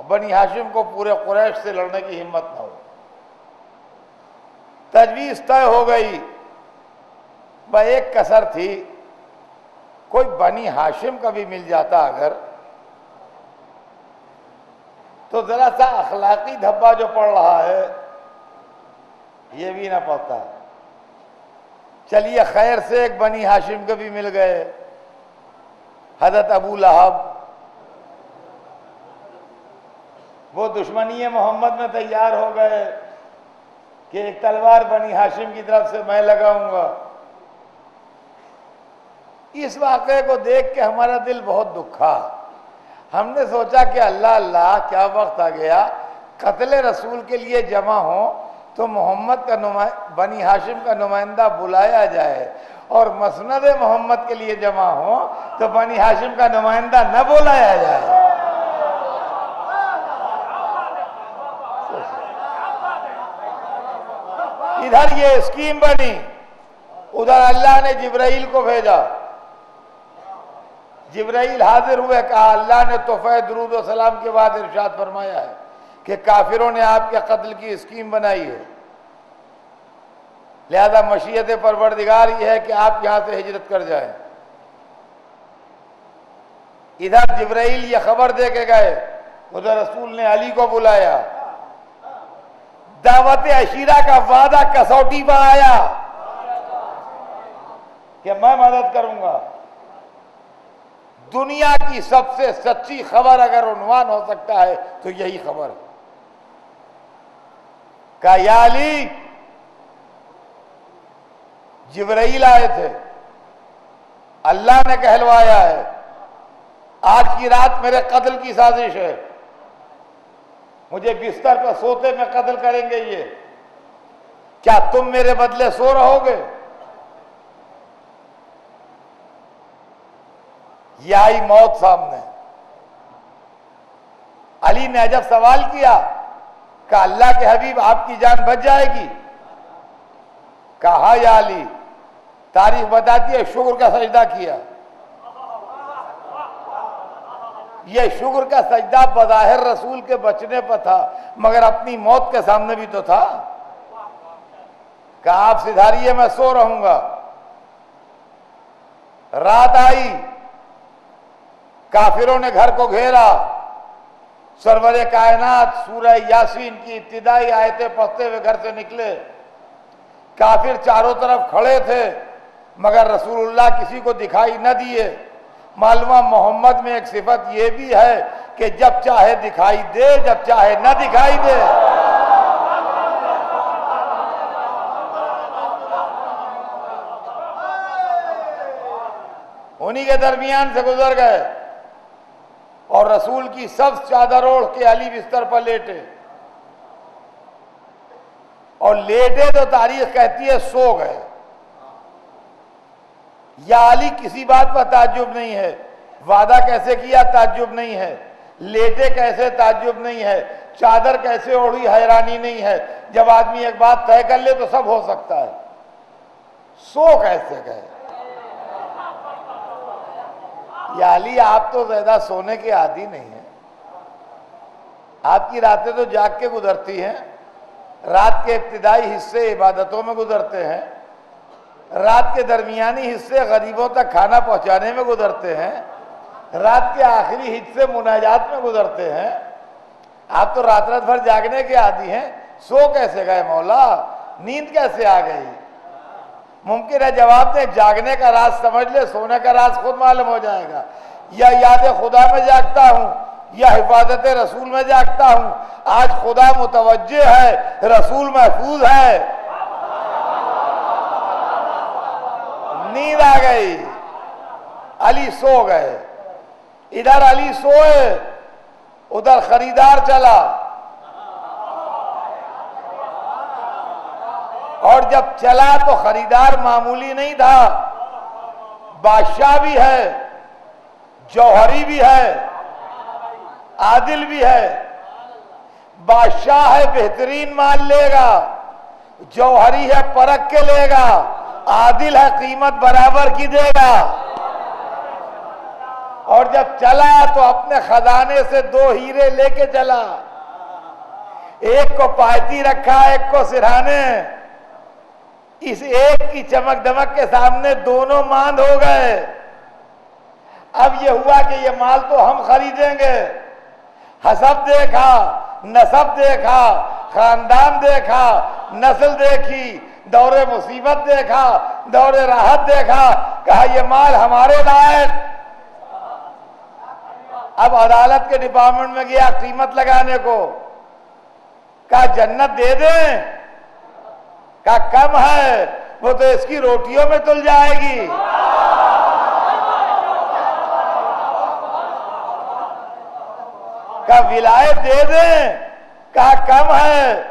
بنی ہاشم کو پورے قریش سے لڑنے کی ہمت نہ ہو. تجویز طے ہو گئی, بس ایک کسر تھی, کوئی بنی ہاشم کا بھی مل جاتا اگر تو ذرا سا اخلاقی دھبا جو پڑ رہا ہے یہ بھی نہ پڑتا. چلیے خیر سے ایک بنی ہاشم کے بھی مل گئے, حضرت ابو لہب. وہ دشمنی محمد میں تیار ہو گئے کہ ایک تلوار بنی ہاشم کی طرف سے میں لگاؤں گا. اس واقعے کو دیکھ کے ہمارا دل بہت دکھا. ہم نے سوچا کہ اللہ اللہ کیا وقت آ گیا, قتل رسول کے لیے جمع ہوں تو محمد کا بنی ہاشم کا نمائندہ بلایا جائے, اور مسند محمد کے لیے جمع ہوں تو بنی ہاشم کا نمائندہ نہ بلایا جائے. ادھر یہ اسکیم بنی, ادھر اللہ نے جبرائیل کو بھیجا. جبرائیل حاضر ہوئے, کہا اللہ نے تحفہ درود و سلام کے بعد ارشاد فرمایا ہے کہ کافروں نے آپ کے قتل کی اسکیم بنائی ہے, لہذا مشیت پروردگار یہ ہے کہ آپ یہاں سے ہجرت کر جائیں. ادھر جبرائیل یہ خبر دے کے گئے, ادھر رسول نے علی کو بلایا. دعوت عشیرہ کا وعدہ کسوٹی پر آیا کہ میں مدد کروں گا. دنیا کی سب سے سچی خبر اگر عنوان ہو سکتا ہے تو یہی خبر ہے. کہا یا علی, جبرائیل آئے تھے, اللہ نے کہلوایا ہے آج کی رات میرے قتل کی سازش ہے, مجھے بستر پر سوتے میں قتل کریں گے. یہ کیا تم میرے بدلے سو رہو گے؟ یہ آئی موت سامنے. علی نے عجب سوال کیا کہ اللہ کے حبیب آپ کی جان بچ جائے گی؟ کہا یا علی، تاریخ بتاتی ہے شکر کا سجدہ کیا۔ یہ شکر کا سجدہ بظاہر رسول کے بچنے پر تھا، مگر اپنی موت کے سامنے بھی تو تھا۔ کہا آپ سدھاریے، میں سو رہوں گا۔ رات آئی، کافروں نے گھر کو گھیرا، سرور کائنات سورہ یاسین کی ابتدائی آیتیں پڑھتے ہوئے گھر سے نکلے۔ کافر چاروں طرف کھڑے تھے مگر رسول اللہ کسی کو دکھائی نہ دیے۔ معلومہ محمد میں ایک صفت یہ بھی ہے کہ جب چاہے دکھائی دے، جب چاہے نہ دکھائی دے۔ انہی کے درمیان سے گزر گئے اور رسول کی سبز چادر اوڑھ کے علی بستر پر لیٹے، اور لیٹے تو تاریخ کہتی ہے سو گئے۔ یا علی کسی بات پر تعجب نہیں ہے، وعدہ کیسے کیا تعجب نہیں ہے، لیٹے کیسے تعجب نہیں ہے، چادر کیسے اوڑھی حیرانی نہیں ہے۔ جب آدمی ایک بات طے کر لے تو سب ہو سکتا ہے، سو کیسے گئے؟ یا علی آپ تو زیادہ سونے کے عادی نہیں ہیں، آپ کی راتیں تو جاگ کے گزرتی ہیں، رات کے ابتدائی حصے عبادتوں میں گزرتے ہیں، رات کے درمیانی حصے غریبوں تک کھانا پہنچانے میں گزرتے ہیں، رات کے آخری حصے مناجات میں گزرتے ہیں۔ آپ تو رات رات بھر جاگنے کے عادی ہیں، سو کیسے گئے مولا؟ نیند کیسے آ گئی؟ ممکن ہے جواب دیں جاگنے کا راز سمجھ لے، سونے کا راز خود معلوم ہو جائے گا۔ یا یاد خدا میں جاگتا ہوں یا حفاظت رسول میں جاگتا ہوں، آج خدا متوجہ ہے، رسول محفوظ ہے۔ نیند آ گئی، علی سو گئے۔ ادھر علی سوئے، ادھر خریدار چلا، اور جب چلا تو خریدار معمولی نہیں تھا، بادشاہ بھی ہے، جوہری بھی ہے، عادل بھی ہے۔ بادشاہ ہے بہترین مال لے گا، جوہری ہے پرکھ کے لے گا، عادل ہے قیمت برابر کی دے گا۔ اور جب چلا تو اپنے خزانے سے 2 ہیرے لے کے چلا، ایک کو پایتی رکھا، ایک کو سرہانے۔ اس ایک کی چمک دمک کے سامنے دونوں ماند ہو گئے۔ اب یہ ہوا کہ یہ مال تو ہم خریدیں گے۔ حسب دیکھا، نسب دیکھا، خاندان دیکھا، نسل دیکھی، دور مصیبت دیکھا، دور راحت دیکھا، کہا یہ مال ہمارے لائق۔ اب عدالت کے ڈپارٹمنٹ میں گیا قیمت لگانے کو، کہا جنت دے دیں؟ کہا کم ہے، وہ تو اس کی روٹیوں میں تل جائے گی۔ کہا ولایت دے دیں؟ کہا کم ہے،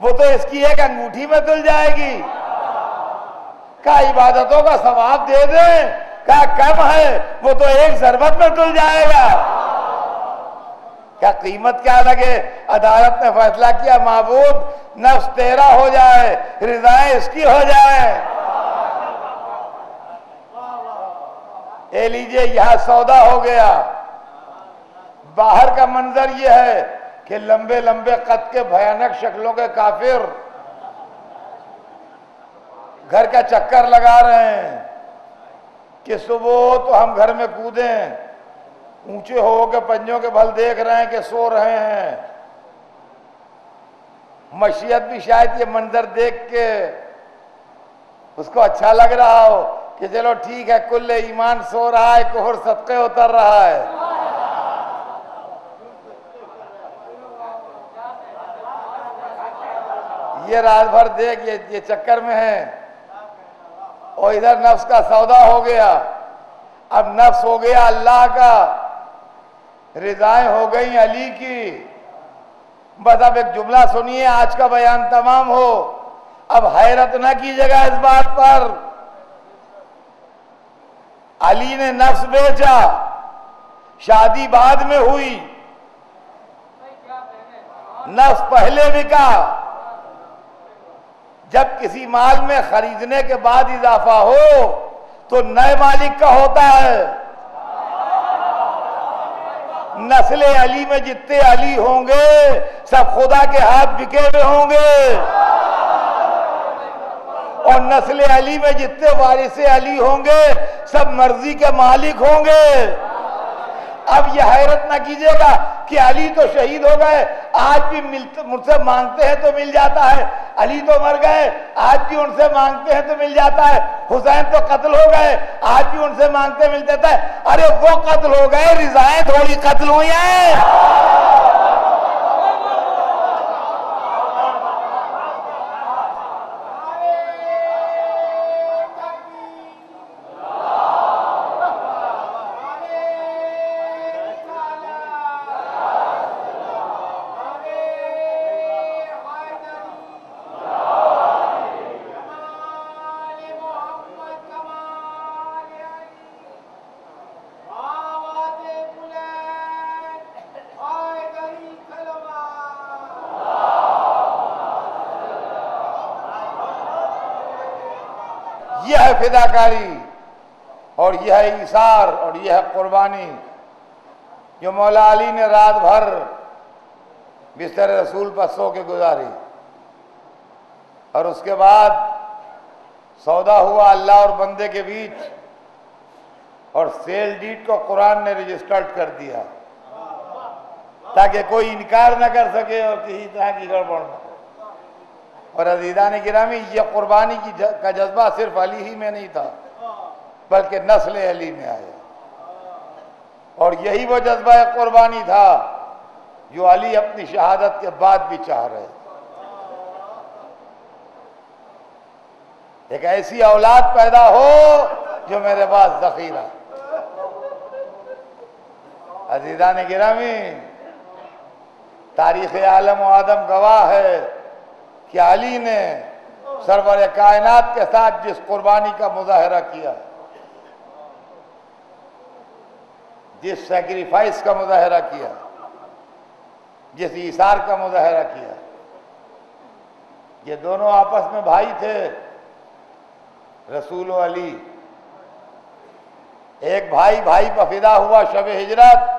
وہ تو اس کی ایک انگوٹھی میں تل جائے گی۔ کہا عبادتوں کا ثواب دے دیں؟ کہا کم ہے، وہ تو ایک ضربت میں تل جائے گا۔ کیا قیمت کیا لگے؟ عدالت نے فیصلہ کیا معبود نفس تیرا ہو جائے، رضائیں اس کی ہو جائے۔ اے لیجئے یہاں سودا ہو گیا۔ باہر کا منظر یہ ہے کہ لمبے لمبے قد کے بھیانک شکلوں کے کافر گھر کا چکر لگا رہے ہیں کہ صبح تو ہم گھر میں کودیں، اونچے ہو کے پنجوں کے بھل دیکھ رہے ہیں کہ سو رہے ہیں۔ مشیت بھی شاید یہ منظر دیکھ کے اس کو اچھا لگ رہا ہو کہ چلو ٹھیک ہے، کل ایمان سو رہا ہے، کفر صدقے اتر رہا ہے۔ یہ رات بھر دیکھ یہ چکر میں ہے، اور ادھر نفس کا سودا ہو گیا۔ اب نفس ہو گیا اللہ کا، رضائیں ہو گئی علی کی۔ بس اب ایک جملہ سنیے، آج کا بیان تمام ہو۔ اب حیرت نہ کیجیے گا اس بات پر، علی نے نفس بیچا، شادی بعد میں ہوئی، نفس پہلے بکا. جب کسی مال میں خریدنے کے بعد اضافہ ہو تو نئے مالک کا ہوتا ہے. نسل علی میں جتنے علی ہوں گے سب خدا کے ہاتھ بکے ہوئے ہوں گے، اور نسل علی میں جتنے وارث علی ہوں گے سب مرضی کے مالک ہوں گے. اب یہ حیرت نہ کیجیے گا کہ علی تو شہید ہو گئے، آج بھی مجھ سے مانگتے ہیں تو مل جاتا ہے. علی تو مر گئے، آج بھی ان سے مانگتے ہیں تو مل جاتا ہے. حسین تو قتل ہو گئے، آج بھی ان سے مانگتے مل جاتا ہے. ارے وہ قتل ہو گئے، رضائیں تھوڑی قتل ہوئی ہیں. یہ ہے فداکاری اور یہ ہے ایثار اور یہ ہے قربانی جو مولا علی نے رات بھر بستر رسول پر سو کے گزاری. اور اس کے بعد سودا ہوا اللہ اور بندے کے بیچ، اور سیل ڈیڈ کو قرآن نے رجسٹرڈ کر دیا تاکہ کوئی انکار نہ کر سکے اور کسی طرح کی گڑبڑ نہ ہو. اور عزیزان گرامی، یہ قربانی کا جذبہ صرف علی ہی میں نہیں تھا بلکہ نسل علی میں آیا، اور یہی وہ جذبہ قربانی تھا جو علی اپنی شہادت کے بعد بھی چاہ رہے. ایک ایسی اولاد پیدا ہو جو میرے پاس ذخیرہ. عزیزان گرامی، تاریخ عالم و آدم گواہ ہے کہ علی نے سرور کائنات کے ساتھ جس قربانی کا مظاہرہ کیا، جس سیکریفائس کا مظاہرہ کیا، جس ایثار کا مظاہرہ کیا. یہ دونوں آپس میں بھائی تھے، رسول و علی. ایک بھائی پر فدا ہوا شب ہجرت،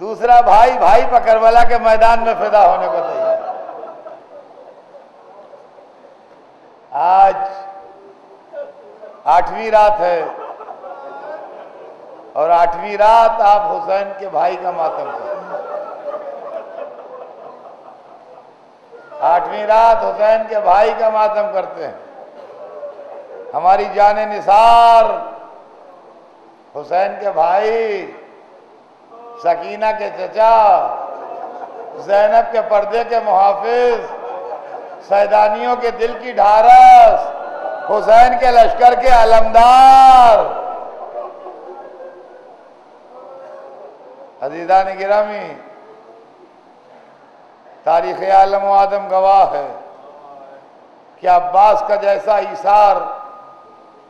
دوسرا بھائی پر کربلا کے میدان میں فدا ہونے کو تیار. آج 8ویں رات ہے اور 8ویں رات آپ حسین کے بھائی کا ماتم کریں. 8ویں رات حسین کے بھائی کا ماتم کرتے ہیں. ہماری جان نثار حسین کے بھائی، سکینہ کے چچا، زینب کے پردے کے محافظ، سیدانیوں کے دل کی ڈھارس، حسین کے لشکر کے علمدار. عزیزان گرامی، تاریخ عالم و آدم گواہ ہے کہ عباس کا جیسا ایثار،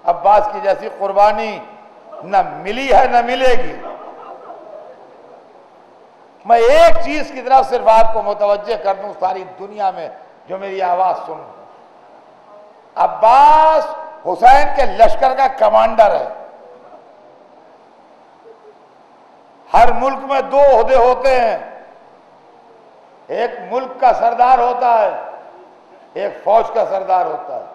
عباس کی جیسی قربانی نہ ملی ہے نہ ملے گی. میں ایک چیز کی طرف صرف آپ کو متوجہ کر دوں ساری دنیا میں جو میری آواز سن. عباس حسین کے لشکر کا کمانڈر ہے. ہر ملک میں 2 عہدے ہوتے ہیں، ایک ملک کا سردار ہوتا ہے، ایک فوج کا سردار ہوتا ہے.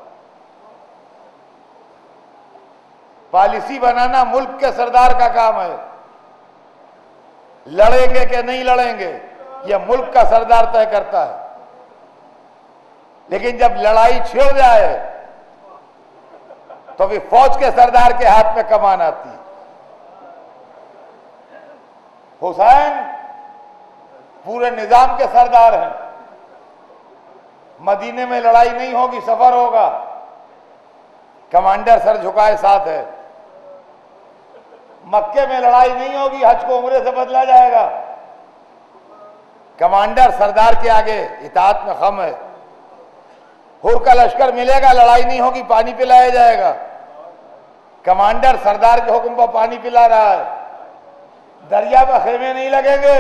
پالیسی بنانا ملک کے سردار کا کام ہے. لڑیں گے کہ نہیں لڑیں گے یہ ملک کا سردار طے کرتا ہے. لیکن جب لڑائی چھڑ جائے تو بھی فوج کے سردار کے ہاتھ میں کمان آتی ہے. حسین پورے نظام کے سردار ہیں. مدینے میں لڑائی نہیں ہوگی، سفر ہوگا، کمانڈر سر جھکائے ساتھ ہے. مکے میں لڑائی نہیں ہوگی، حج کو عمرے سے بدلا جائے گا، کمانڈر سردار کے آگے اطاعت میں خم ہے. حر کا لشکر ملے گا، لڑائی نہیں ہوگی، پانی پلایا جائے گا، کمانڈر سردار کے حکم پر پانی پلا رہا ہے. دریا پر خیمے نہیں لگیں گے،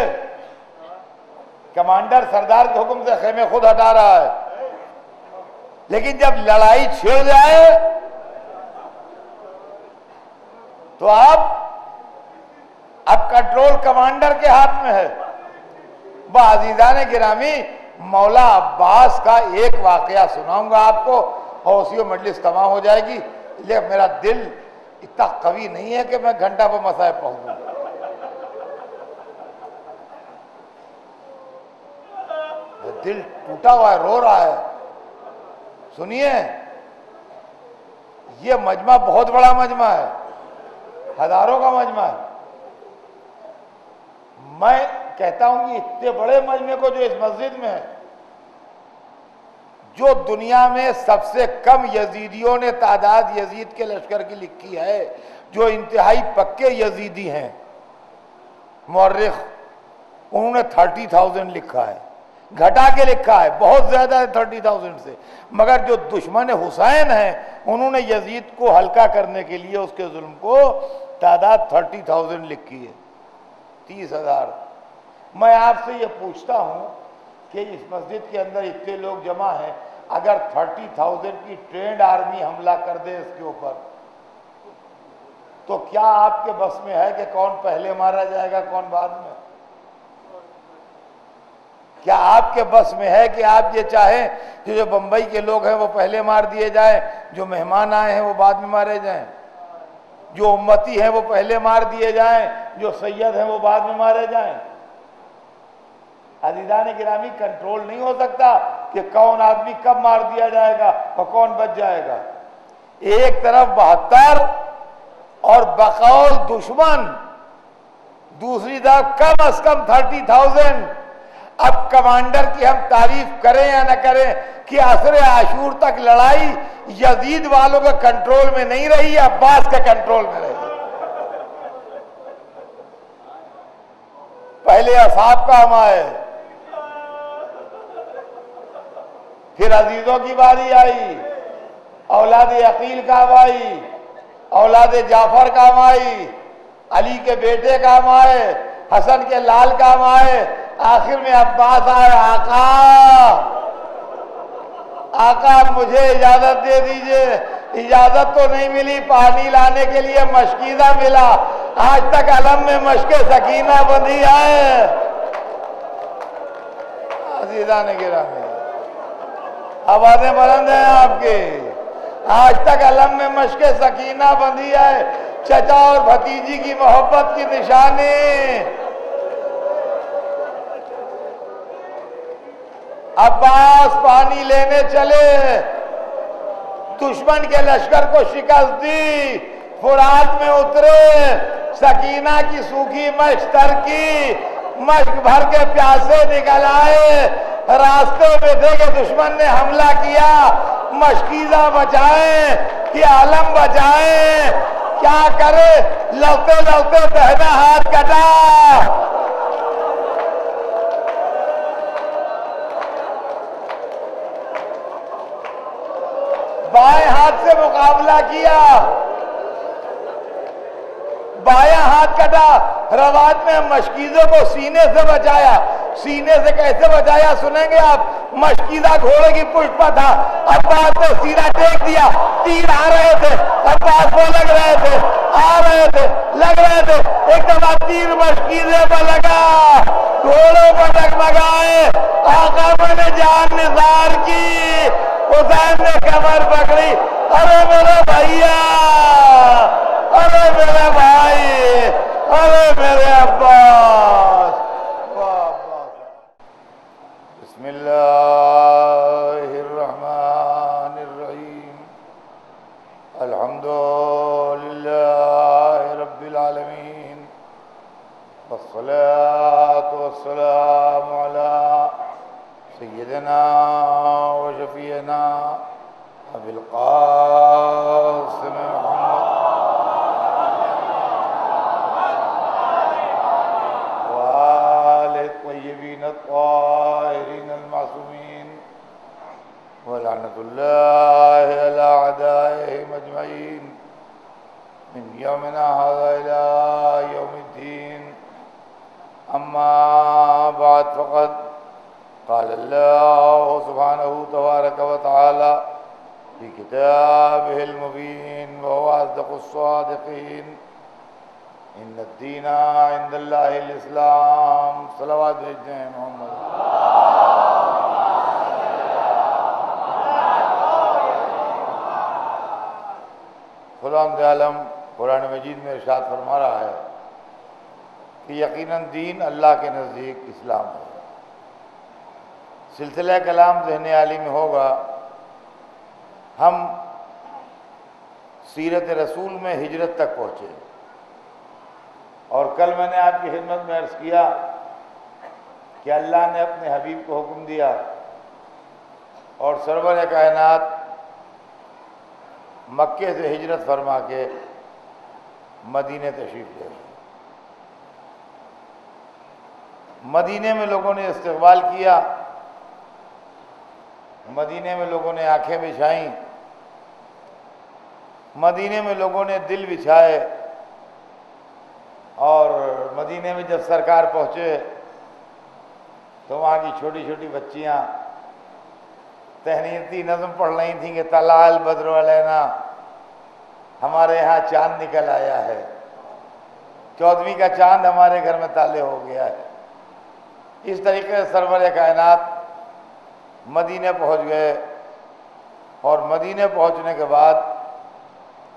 کمانڈر سردار کے حکم سے خیمے خود ہٹا رہا ہے، لیکن جب لڑائی چھڑ جائے تو اب کنٹرول کمانڈر کے ہاتھ میں ہے۔ عزیزان گرامی، مولا عباس کا ایک واقعہ سناؤں گا آپ کو اور اسی مجلس تمام ہو جائے گی، لیکن میرا دل اتنا قوی نہیں ہے کہ میں گھنٹہ پر مصائب پہنچوں۔ دل ٹوٹا ہوا ہے، رو رہا ہے۔ سنیے، یہ مجمع بہت بڑا مجمع ہے، ہزاروں کا مجمع ہے۔ میں کہتا ہوں کہ اتنے بڑے مجمع کو جو اس مسجد میں ہے، جو دنیا میں سب سے کم یزیدیوں نے تعداد یزید کے لشکر کی لکھی ہے، جو انتہائی پکے یزیدی ہیں، مورخ، انہوں نے 30,000 لکھا ہے، گھٹا کے لکھا ہے، بہت زیادہ ہے 30,000 سے، مگر جو دشمن حسین ہیں انہوں نے یزید کو ہلکا کرنے کے لیے اس کے ظلم کو تعداد 30,000 لکھی ہے، 30,000۔ میں آپ سے یہ پوچھتا ہوں کہ اس مسجد کے اندر اتنے لوگ جمع ہیں، اگر 30,000 کی ٹرینڈ آرمی حملہ کر دے اس کے اوپر تو کیا آپ کے بس میں ہے کہ کون پہلے مارا جائے گا کون بعد میں؟ کیا آپ کے بس میں ہے کہ آپ یہ چاہیں کہ جو بمبئی کے لوگ ہیں وہ پہلے مار دیے جائیں، جو مہمان آئے ہیں وہ بعد میں مارے جائیں، جو امتی ہیں وہ پہلے مار دیے جائیں، جو سید ہیں وہ بعد میں مارے جائیں؟ عزیزان گرامی، کنٹرول نہیں ہو سکتا کہ کون آدمی کب مار دیا جائے گا اور کون بچ جائے گا۔ ایک طرف 72 اور بقول دشمن، دوسری طرف کم از کم 30,000۔ اب کمانڈر کی ہم تعریف کریں یا نہ کریں کہ عصر عاشور تک لڑائی یزید والوں کے کنٹرول میں نہیں رہی، عباس کے کنٹرول میں رہی۔ پہلے اصحاب کام آئے، پھر عزیزوں کی باری آئی، اولاد عقیل کام آئی، اولاد جعفر کام آئی، علی کے بیٹے کام آئے، حسن کے لال کام آئے، آخر میں عباس آئے۔ آقا مجھے اجازت دے دیجئے۔ اجازت تو نہیں ملی، پانی لانے کے لیے مشکیزہ ملا، آج تک علم میں مشک سکینہ بندھی ہے۔ عزیزان گرامی، آوازیں بلند ہیں آپ کی، آج تک علم میں مشک سکینہ بندھی ہے، چچا اور بھتیجی کی محبت کی نشانی۔ عباس پانی لینے چلے، دشمن کے لشکر کو شکست دی، فرات میں اترے، سکینہ کی سوکھی مشک تر کی، مشک بھر کے پیاسے نکل آئے، راستے میں تھے کہ دشمن نے حملہ کیا، مشکیزہ بچائیں کہ علم بچائیں، کیا کرے، لوتے لوتے دہنا ہاتھ کٹا۔ بائیں ہاتھ سے مقابلہ کیا، بایاں ہاتھ کٹا، روایت میں مشکیزوں کو سینے سے بچایا۔ سینے سے کیسے بچایا سنیں گے آپ۔ مشکیزہ گھوڑے کی پشت پر تھا، عباس نے سینہ ٹیک دیا، تیر آ رہے تھے، عباس کو لگ رہے تھے، آ رہے تھے، لگ رہے تھے، ایک دفعہ تیر مشکیزے پر لگا، گھوڑوں پر ڈگمگائے، آقا میں نے جان نثار کی، حسین نے کمر پکڑی، ارے میرے بھائیا، ارے میرے بھائی، ارے میرے عباس۔ بسم اللہ الرحمن الرحیم، الحمد للہ رب العالمین، والصلاة والسلام علی سیدنا و شفیعنا ابی القاسم محمد وآلہ الطیبین الطاہرین المعصومین، ولعنۃ اللہ علی اعدائہم اجمعین من یومنا ھذا الی یوم الدین۔ اما بعد، فقد قال اللہ سبحانہ تبارک و تعالی فی کتابہ المبین وهو اصدق الصادقین ان الدین عند اللہ الاسلام. صلوات بھیجتے ہیں محمد. خداوند عالم قرآن مجید میں ارشاد فرما رہا ہے کہ یقیناً دین اللہ کے نزدیک اسلام ہے. سلسلہ کلام ذہن عالی میں ہوگا. ہم سیرت رسول میں ہجرت تک پہنچے اور کل میں نے آپ کی خدمت میں عرض کیا کہ اللہ نے اپنے حبیب کو حکم دیا اور سرور کائنات مکے سے ہجرت فرما کے مدینے تشریف لے گئے. مدینے میں لوگوں نے استقبال کیا، مدینے میں لوگوں نے آنکھیں بچھائیں، مدینے میں لوگوں نے دل بچھائے. اور مدینے میں جب سرکار پہنچے تو وہاں کی چھوٹی چھوٹی بچیاں تہنیتی نظم پڑھ رہی تھیں کہ طلع البدر علینا، ہمارے یہاں چاند نکل آیا ہے، 14ویں کا چاند ہمارے گھر میں طالع ہو گیا ہے. اس طریقے سے سرور کائنات مدینے پہنچ گئے اور مدینے پہنچنے کے بعد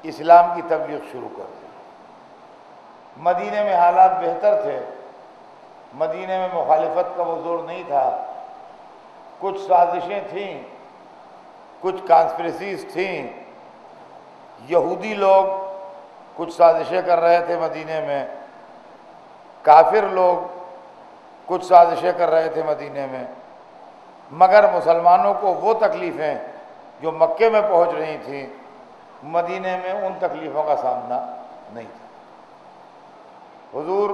اسلام کی تبلیغ شروع کر دی. مدینے میں حالات بہتر تھے، مدینے میں مخالفت کا وہ زور نہیں تھا. کچھ سازشیں تھیں، کچھ کانسپریسیز تھیں. یہودی لوگ کچھ سازشیں کر رہے تھے مدینے میں، کافر لوگ کچھ سازشیں کر رہے تھے مدینے میں، مگر مسلمانوں کو وہ تکلیفیں جو مکے میں پہنچ رہی تھیں مدینے میں ان تکلیفوں کا سامنا نہیں تھا. حضور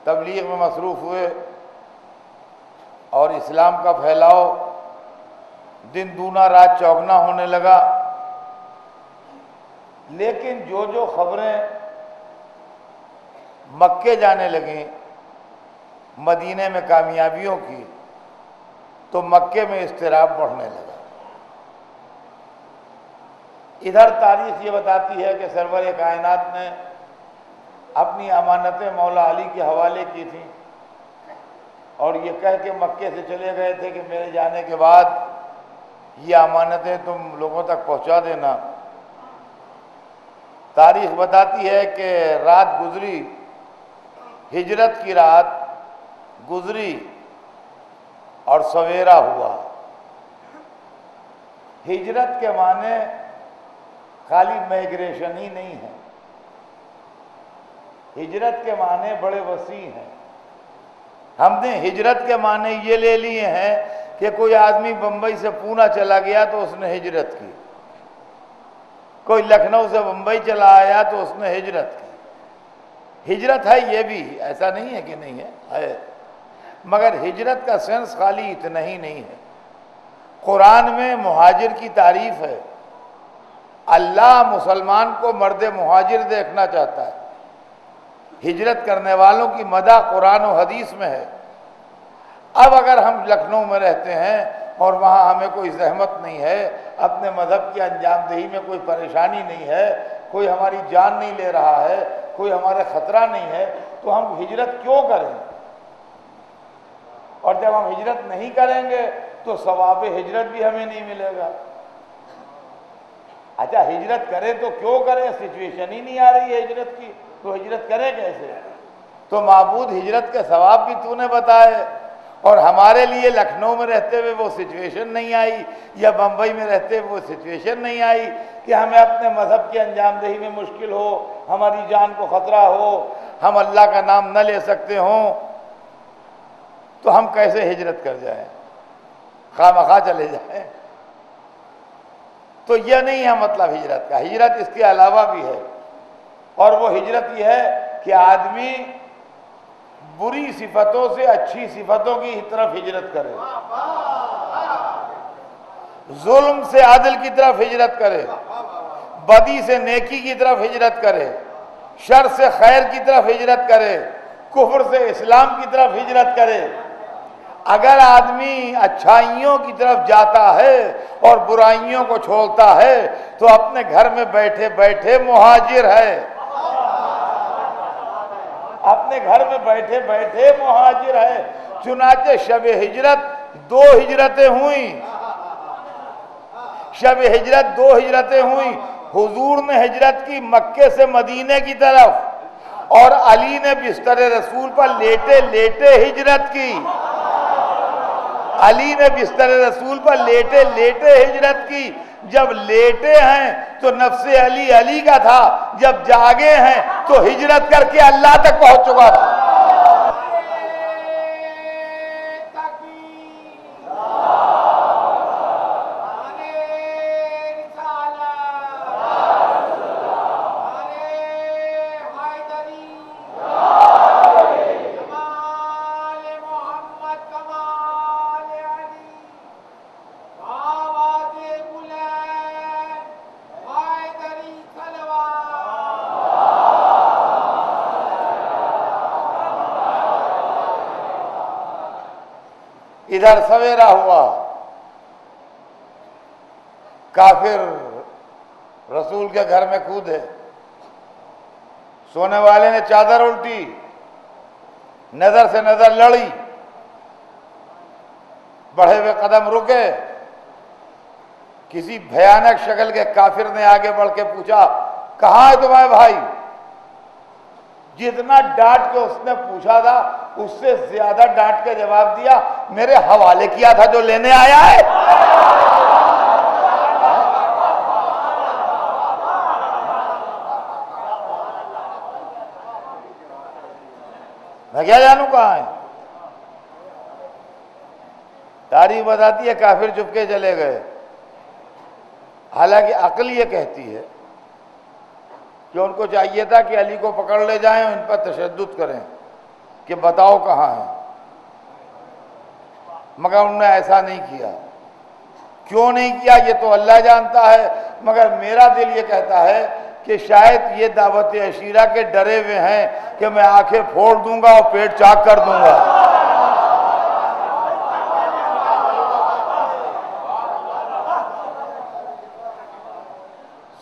تبلیغ میں مصروف ہوئے اور اسلام کا پھیلاؤ دن دونا رات چوگنا ہونے لگا. لیکن جو خبریں مکے جانے لگیں مدینے میں کامیابیوں کی تو مکے میں اضطراب بڑھنے لگا. ادھر تاریخ یہ بتاتی ہے کہ سرور کائنات نے اپنی امانتیں مولا علی کے حوالے کی تھیں اور یہ کہہ کے مکے سے چلے گئے تھے کہ میرے جانے کے بعد یہ امانتیں تم لوگوں تک پہنچا دینا. تاریخ بتاتی ہے کہ رات گزری، ہجرت کی رات گزری اور سویرا ہوا. ہجرت کے معنی خالی مائگریشن ہی نہیں ہے، ہجرت کے معنی بڑے وسیع ہیں. ہم نے ہجرت کے معنی یہ لے لیے ہیں کہ کوئی آدمی بمبئی سے پونا چلا گیا تو اس نے ہجرت کی، کوئی لکھنؤ سے بمبئی چلا آیا تو اس نے ہجرت کی. ہجرت ہے یہ بھی، ایسا نہیں ہے کہ نہیں ہے، مگر ہجرت کا سینس خالی اتنا ہی نہیں ہے. قرآن میں مہاجر کی تعریف ہے. اللہ مسلمان کو مرد مہاجر دیکھنا چاہتا ہے. ہجرت کرنے والوں کی مدح قرآن و حدیث میں ہے. اب اگر ہم لکھنؤ میں رہتے ہیں اور وہاں ہمیں کوئی زحمت نہیں ہے، اپنے مذہب کی انجام دہی میں کوئی پریشانی نہیں ہے، کوئی ہماری جان نہیں لے رہا ہے، کوئی ہمارے خطرہ نہیں ہے، تو ہم ہجرت کیوں کریں؟ اور جب ہم ہجرت نہیں کریں گے تو ثواب ہجرت بھی ہمیں نہیں ملے گا. اچھا ہجرت کریں تو کیوں کریں؟ سچویشن ہی نہیں آ رہی ہے ہجرت کی، تو ہجرت کریں کیسے؟ تو معبود ہجرت کے ثواب بھی تو نے بتائے، اور ہمارے لیے لکھنؤ میں رہتے ہوئے وہ سچویشن نہیں آئی یا بمبئی میں رہتے ہوئے وہ سچویشن نہیں آئی کہ ہمیں اپنے مذہب کی انجام دہی میں مشکل ہو، ہماری جان کو خطرہ ہو، ہم اللہ کا نام نہ لے سکتے ہوں، تو ہم کیسے ہجرت کر جائیں، خواہ مخواہ چلے جائیں؟ تو یہ نہیں ہے مطلب ہجرت کا. ہجرت اس کے علاوہ بھی ہے، اور وہ ہجرت یہ ہے کہ آدمی بری صفتوں سے اچھی صفتوں کی طرف ہجرت کرے، ظلم سے عدل کی طرف ہجرت کرے، بدی سے نیکی کی طرف ہجرت کرے، شر سے خیر کی طرف ہجرت کرے، کفر سے اسلام کی طرف ہجرت کرے. اگر آدمی اچھائیوں کی طرف جاتا ہے اور برائیوں کو چھوڑتا ہے تو اپنے گھر میں بیٹھے بیٹھے مہاجر ہے، اپنے گھر میں بیٹھے بیٹھے مہاجر ہے۔ چنانچہ شب ہجرت 2 ہجرتیں ہوئیں، شب ہجرت 2 ہجرتیں ہوئیں۔ حضور نے ہجرت کی مکے سے مدینے کی طرف، اور علی نے بستر رسول پر لیٹے لیٹے ہجرت کی، علی نے بستر رسول پر لیٹے لیٹے ہجرت کی۔ جب لیٹے ہیں تو نفس علی علی کا تھا، جب جاگے ہیں تو ہجرت کر کے اللہ تک پہنچ چکا تھا۔ ادھر سویرا ہوا، کافر رسول کے گھر میں کودے، سونے والے نے چادر الٹی، نظر سے نظر لڑی، بڑھے ہوئے قدم رکے، کسی بھیانک شکل کے کافر نے آگے بڑھ کے پوچھا کہاں ہے تمہارے بھائی؟ جتنا ڈانٹ کے اس نے پوچھا تھا اس سے زیادہ ڈانٹ کے جواب دیا میرے حوالے کیا تھا جو لینے آیا ہے۔ میں کیا جانوں کہاں ہے؟ تاریخ بتاتی ہے کافر چپ کے چلے گئے، حالانکہ عقل یہ کہتی ہے کہ ان کو چاہیے تھا کہ علی کو پکڑ لے جائیں اور ان پر تشدد کریں کہ بتاؤ کہاں ہے، مگر انہوں نے ایسا نہیں کیا۔ کیوں نہیں کیا یہ تو اللہ جانتا ہے، مگر میرا دل یہ کہتا ہے کہ شاید یہ دعوت عشیرہ کے ڈرے ہوئے ہیں کہ میں آنکھیں پھوڑ دوں گا اور پیٹ چاک کر دوں گا۔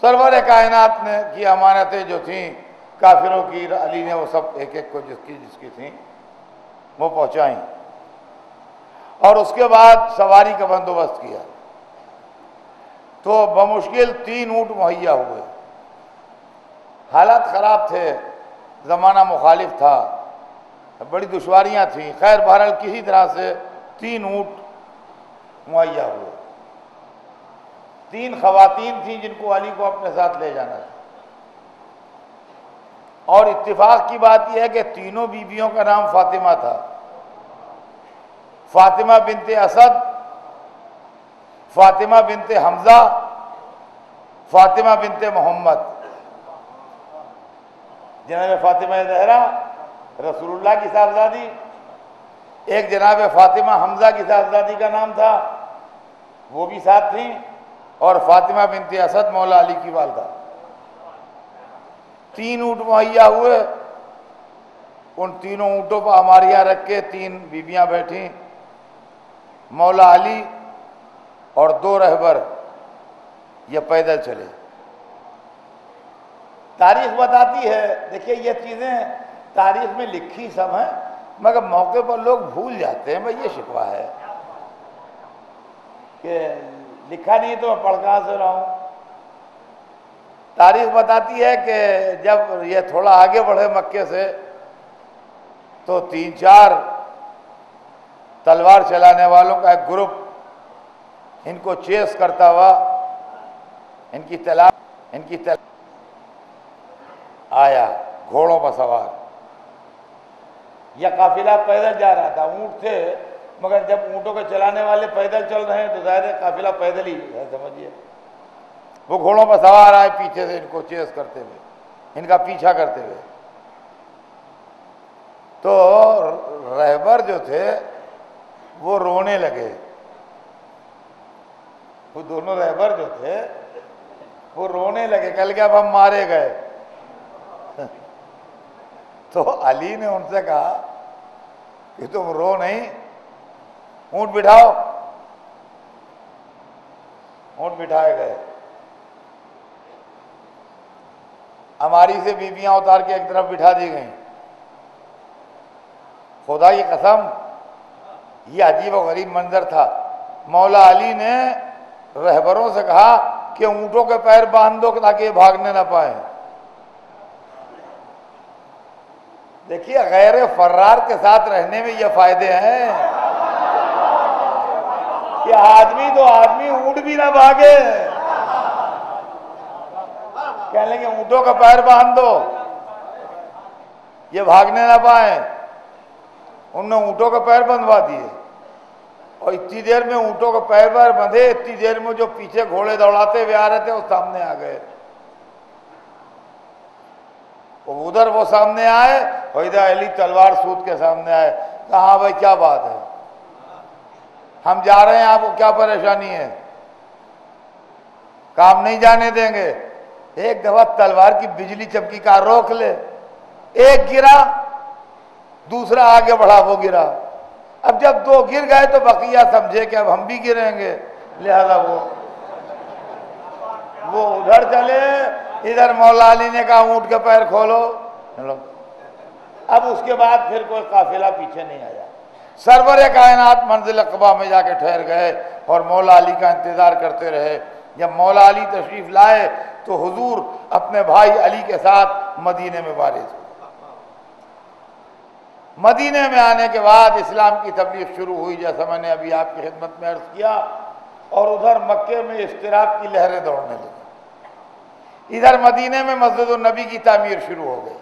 سرور کائنات نے کی امانتیں جو تھیں کافروں کی، علی نے وہ سب ایک ایک کو جس کی تھیں وہ پہنچائیں، اور اس کے بعد سواری کا بندوبست کیا تو بمشکل 3 اونٹ مہیا ہوئے۔ حالات خراب تھے، زمانہ مخالف تھا، بڑی دشواریاں تھیں، خیر بہرحال کسی طرح سے 3 اونٹ مہیا ہوئے۔ 3 خواتین تھیں جن کو علی کو اپنے ساتھ لے جانا تھا، اور اتفاق کی بات یہ ہے کہ تینوں بیویوں کا نام فاطمہ تھا، فاطمہ بنت اسد، فاطمہ بنت حمزہ، فاطمہ بنت محمد۔ جناب فاطمہ زہرا رسول اللہ کی صاحبزادی، ایک جناب فاطمہ حمزہ کی صاحبزادی کا نام تھا، وہ بھی ساتھ تھیں، اور فاطمہ بنت اسد مولا علی کی والدہ۔ 3 اونٹ مہیا ہوئے، ان تینوں اونٹوں پر ہماریاں رکھ کے 3 بیویاں بیٹھیں، مولا علی اور 2 رہبر، یہ پیدل چلے۔ تاریخ بتاتی ہے، دیکھیے یہ چیزیں تاریخ میں لکھی سب ہیں مگر موقع پر لوگ بھول جاتے ہیں، بھئی یہ شکوہ ہے کہ لکھا نہیں تو میں پڑھ کہاں سے رہا ہوں۔ تاریخ بتاتی ہے کہ جب یہ تھوڑا آگے بڑھے مکے سے تو 3-4 تلوار چلانے والوں کا ایک گروپ ان کو چیس کرتا ہوا ان کی تلاش آیا، گھوڑوں پر سوار۔ یہ قافلہ پیدل جا رہا تھا، اونٹ تھے مگر جب اونٹوں کے چلانے والے پیدل چل رہے ہیں تو ظاہر ہے قافلہ پیدل ہی ہے، سمجھیے۔ وہ گھوڑوں پر سوار آئے پیچھے سے ان کو چیس کرتے ہوئے، ان کا پیچھا کرتے ہوئے، تو رہبر جو تھے وہ رونے لگے۔ وہ دونوں رہبر جو تھے وہ رونے لگے، کل کہ اب ہم مارے گئے۔ تو علی نے ان سے کہا کہ تم رو نہیں، اونٹ بٹھاؤ، اونٹ بٹھائے گئے، ہماری سے بیویاں اتار کے ایک طرف بٹھا دی گئیں۔ خدا کی قسم یہ عجیب و غریب منظر تھا۔ مولا علی نے رہبروں سے کہا کہ اونٹوں کے پیر باندھ دو تاکہ یہ بھاگنے نہ پائیں۔ دیکھیے غیر فرار کے ساتھ رہنے میں یہ فائدے ہیں کہ آدمی تو آدمی اونٹ بھی نہ بھاگے، کہنے لگے اونٹوں کا پیر باندھ دو یہ بھاگنے نہ پائیں۔ انہوں نے اونٹوں کا پیر بندھوا دیے، اور اتنی دیر میں اونٹوں کا پیر بندھے، اتنی دیر میں جو پیچھے گھوڑے دوڑاتے ہوئے آ رہے تھے وہ سامنے آ گئے۔ ادھر وہ سامنے آئے اور ادھر علی تلوار سوت کے سامنے آئے۔ کہا بھائی کیا بات ہے، ہم جا رہے ہیں، آپ کو کیا پریشانی ہے؟ کام نہیں جانے دیں گے۔ ایک دفعہ تلوار کی بجلی چمکی، کہا روک لے۔ ایک گرا، دوسرا آگے بڑھا، وہ گرا۔ اب جب دو گر گئے تو بقیہ سمجھے کہ اب ہم بھی گریں گے، لہذا وہ ادھر چلے۔ ادھر مولا علی نے کہا اونٹ کے پیر کھولو۔ اب اس کے بعد پھر کوئی قافلہ پیچھے نہیں آیا۔ سرور کائنات منزل قبا میں جا کے ٹھہر گئے اور مولا علی کا انتظار کرتے رہے۔ جب مولا علی تشریف لائے تو حضور اپنے بھائی علی کے ساتھ مدینے میں وارد ہوئے۔ مدینے میں آنے کے بعد اسلام کی تبلیغ شروع ہوئی، جیسا میں نے ابھی آپ کی خدمت میں عرض کیا، اور ادھر مکے میں اضطراب کی لہریں دوڑنے لگیں۔ ادھر مدینے میں مسجد النبی کی تعمیر شروع ہو گئی۔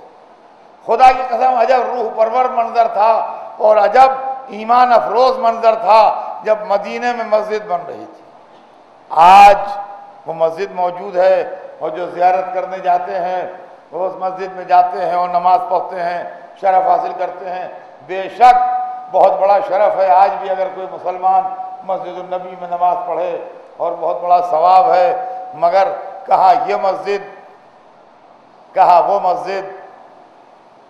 خدا کی قسم عجب روح پرور منظر تھا اور عجب ایمان افروز منظر تھا جب مدینے میں مسجد بن رہی تھی۔ آج وہ مسجد موجود ہے، اور جو زیارت کرنے جاتے ہیں وہ اس مسجد میں جاتے ہیں اور نماز پڑھتے ہیں، شرف حاصل کرتے ہیں۔ بے شک بہت بڑا شرف ہے آج بھی اگر کوئی مسلمان مسجد النبی میں نماز پڑھے، اور بہت بڑا ثواب ہے۔ مگر کہاں یہ مسجد، کہاں وہ مسجد۔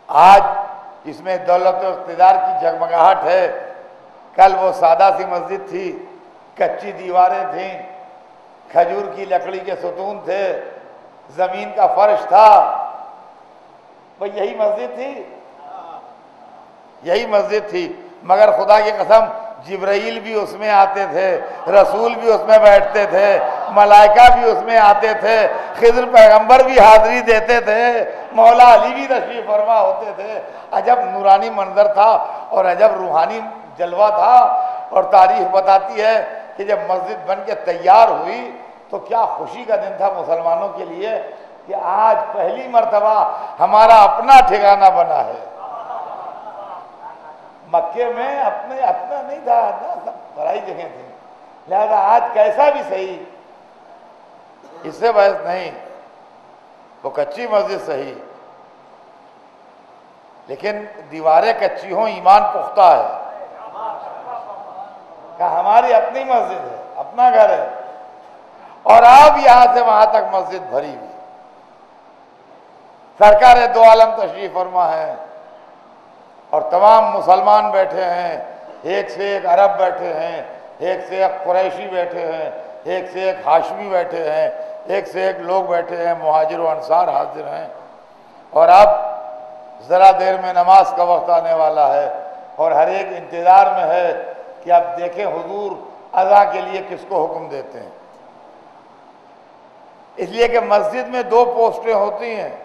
آج اس میں دولت و اقتدار کی جگمگاہٹ ہے، کل وہ سادہ سی مسجد تھی، کچی دیواریں تھیں، کھجور کی لکڑی کے ستون تھے، زمین کا فرش تھا۔ بھئی یہی مسجد تھی، یہی مسجد تھی۔ مگر خدا کی قسم جبرائیل بھی اس میں آتے تھے، رسول بھی اس میں بیٹھتے تھے، ملائکہ بھی اس میں آتے تھے، خضر پیغمبر بھی حاضری دیتے تھے، مولا علی بھی تشریف فرما ہوتے تھے۔ عجب نورانی منظر تھا اور عجب روحانی جلوہ تھا۔ اور تاریخ بتاتی ہے کہ جب مسجد بن کے تیار ہوئی تو کیا خوشی کا دن تھا مسلمانوں کے لیے کہ آج پہلی مرتبہ ہمارا اپنا ٹھکانہ بنا ہے۔ مکے میں اپنا نہیں تھا، سب بڑائی جگہ تھی، لہذا آج کیسا بھی صحیح، اس سے بحث نہیں، وہ کچی مسجد صحیح، لیکن دیواریں کچی ہوں ایمان پختہ ہے۔ کہ ہماری اپنی مسجد ہے، اپنا گھر ہے، اور اب یہاں سے وہاں تک مسجد بھری ہوئی۔ سرکار دو عالم تشریف فرما ہے اور تمام مسلمان بیٹھے ہیں، ایک سے ایک عرب بیٹھے ہیں، ایک سے ایک قریشی بیٹھے ہیں، ایک سے ایک ہاشمی بیٹھے ہیں، ایک سے ایک لوگ بیٹھے ہیں، مہاجر و انصار حاضر ہیں۔ اور اب ذرا دیر میں نماز کا وقت آنے والا ہے اور ہر ایک انتظار میں ہے کہ اب دیکھیں حضور اذان کے لیے کس کو حکم دیتے ہیں۔ اس لیے کہ مسجد میں دو پوسٹیں ہوتی ہیں،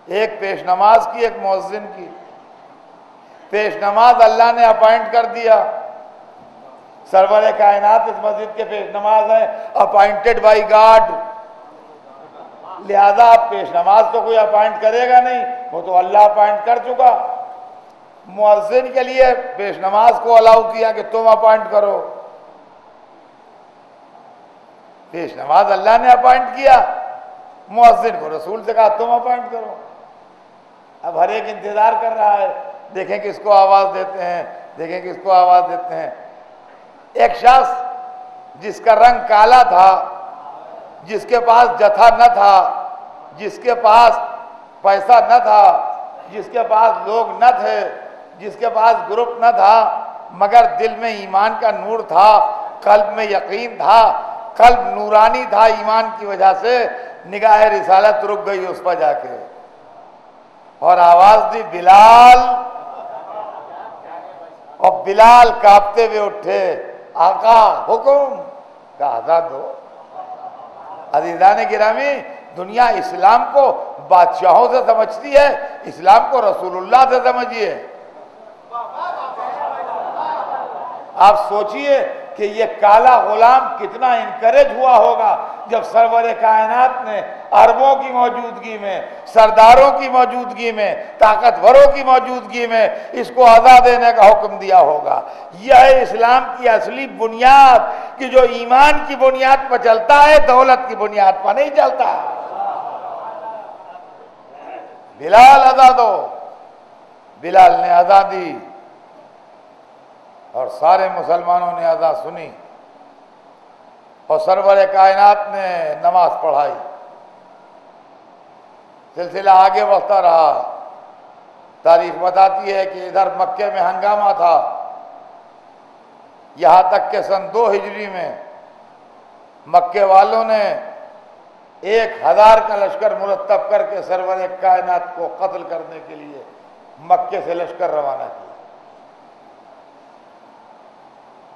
ایک پیش نماز کی، ایک مؤذن کی۔ پیش نماز اللہ نے اپائنٹ کر دیا، سرور کائنات اس مسجد کے پیش نماز ہیں، اپائنٹڈ بائی گاڈ، لہذا اب پیش نماز تو کوئی اپائنٹ کرے گا نہیں، وہ تو اللہ اپائنٹ کر چکا۔ مؤذن کے لیے پیش نماز کو الاؤ کیا کہ تم اپائنٹ کرو، پیش نماز اللہ نے اپائنٹ کیا، مؤذن کو رسول سے کہا تم اپائنٹ کرو۔ اب ہر ایک انتظار کر رہا ہے، دیکھیں کس کو آواز دیتے ہیں، دیکھیں کس کو آواز دیتے ہیں۔ ایک شخص جس کا رنگ کالا تھا، جس کے پاس جتھا نہ تھا، جس کے پاس پیسہ نہ تھا، جس کے پاس لوگ نہ تھے، جس کے پاس گروپ نہ تھا، مگر دل میں ایمان کا نور تھا، قلب میں یقین تھا، قلب نورانی تھا، ایمان کی وجہ سے نگاہ رسالت رک گئی اس پر جا کے، اور آواز دی بلال، اور بلال کانپتے ہوئے اٹھے، آقا حکم کا آزاد ہو۔ عزیزان گرامی، دنیا اسلام کو بادشاہوں سے سمجھتی ہے، اسلام کو رسول اللہ سے سمجھیے۔ آپ سوچئے کہ یہ کالا غلام کتنا انکریج ہوا ہوگا جب سرور کائنات نے عربوں کی موجودگی میں، سرداروں کی موجودگی میں، طاقتوروں کی موجودگی میں اس کو آزاد دینے کا حکم دیا ہوگا۔ یہ ہے اسلام کی اصلی بنیاد کہ جو ایمان کی بنیاد پر چلتا ہے، دولت کی بنیاد پر نہیں چلتا۔ بلال آزاد ہو۔ بلال نے آزادی، اور سارے مسلمانوں نے اذان سنی، اور سرور کائنات نے نماز پڑھائی۔ سلسلہ آگے بڑھتا رہا۔ تاریخ بتاتی ہے کہ ادھر مکے میں ہنگامہ تھا، یہاں تک کہ سن 2 ہجری میں مکے والوں نے 1000 کا لشکر مرتب کر کے سرور کائنات کو قتل کرنے کے لیے مکے سے لشکر روانہ کیا۔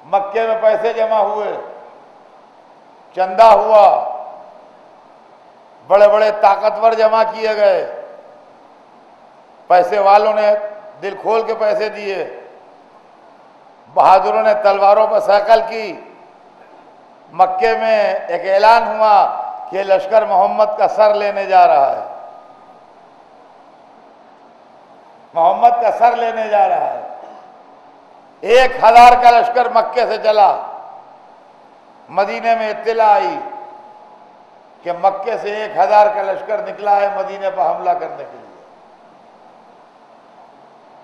مکے میں پیسے جمع ہوئے، چندہ ہوا، بڑے بڑے طاقتور جمع کیے گئے، پیسے والوں نے دل کھول کے پیسے دیے، بہادروں نے تلواروں پر سیکل کی۔ مکے میں ایک اعلان ہوا کہ لشکر محمد کا سر لینے جا رہا ہے، محمد کا سر لینے جا رہا ہے۔ 1000 کا لشکر مکے سے چلا۔ مدینے میں اطلاع آئی کہ مکے سے 1000 کا لشکر نکلا ہے مدینے پر حملہ کرنے کے لیے۔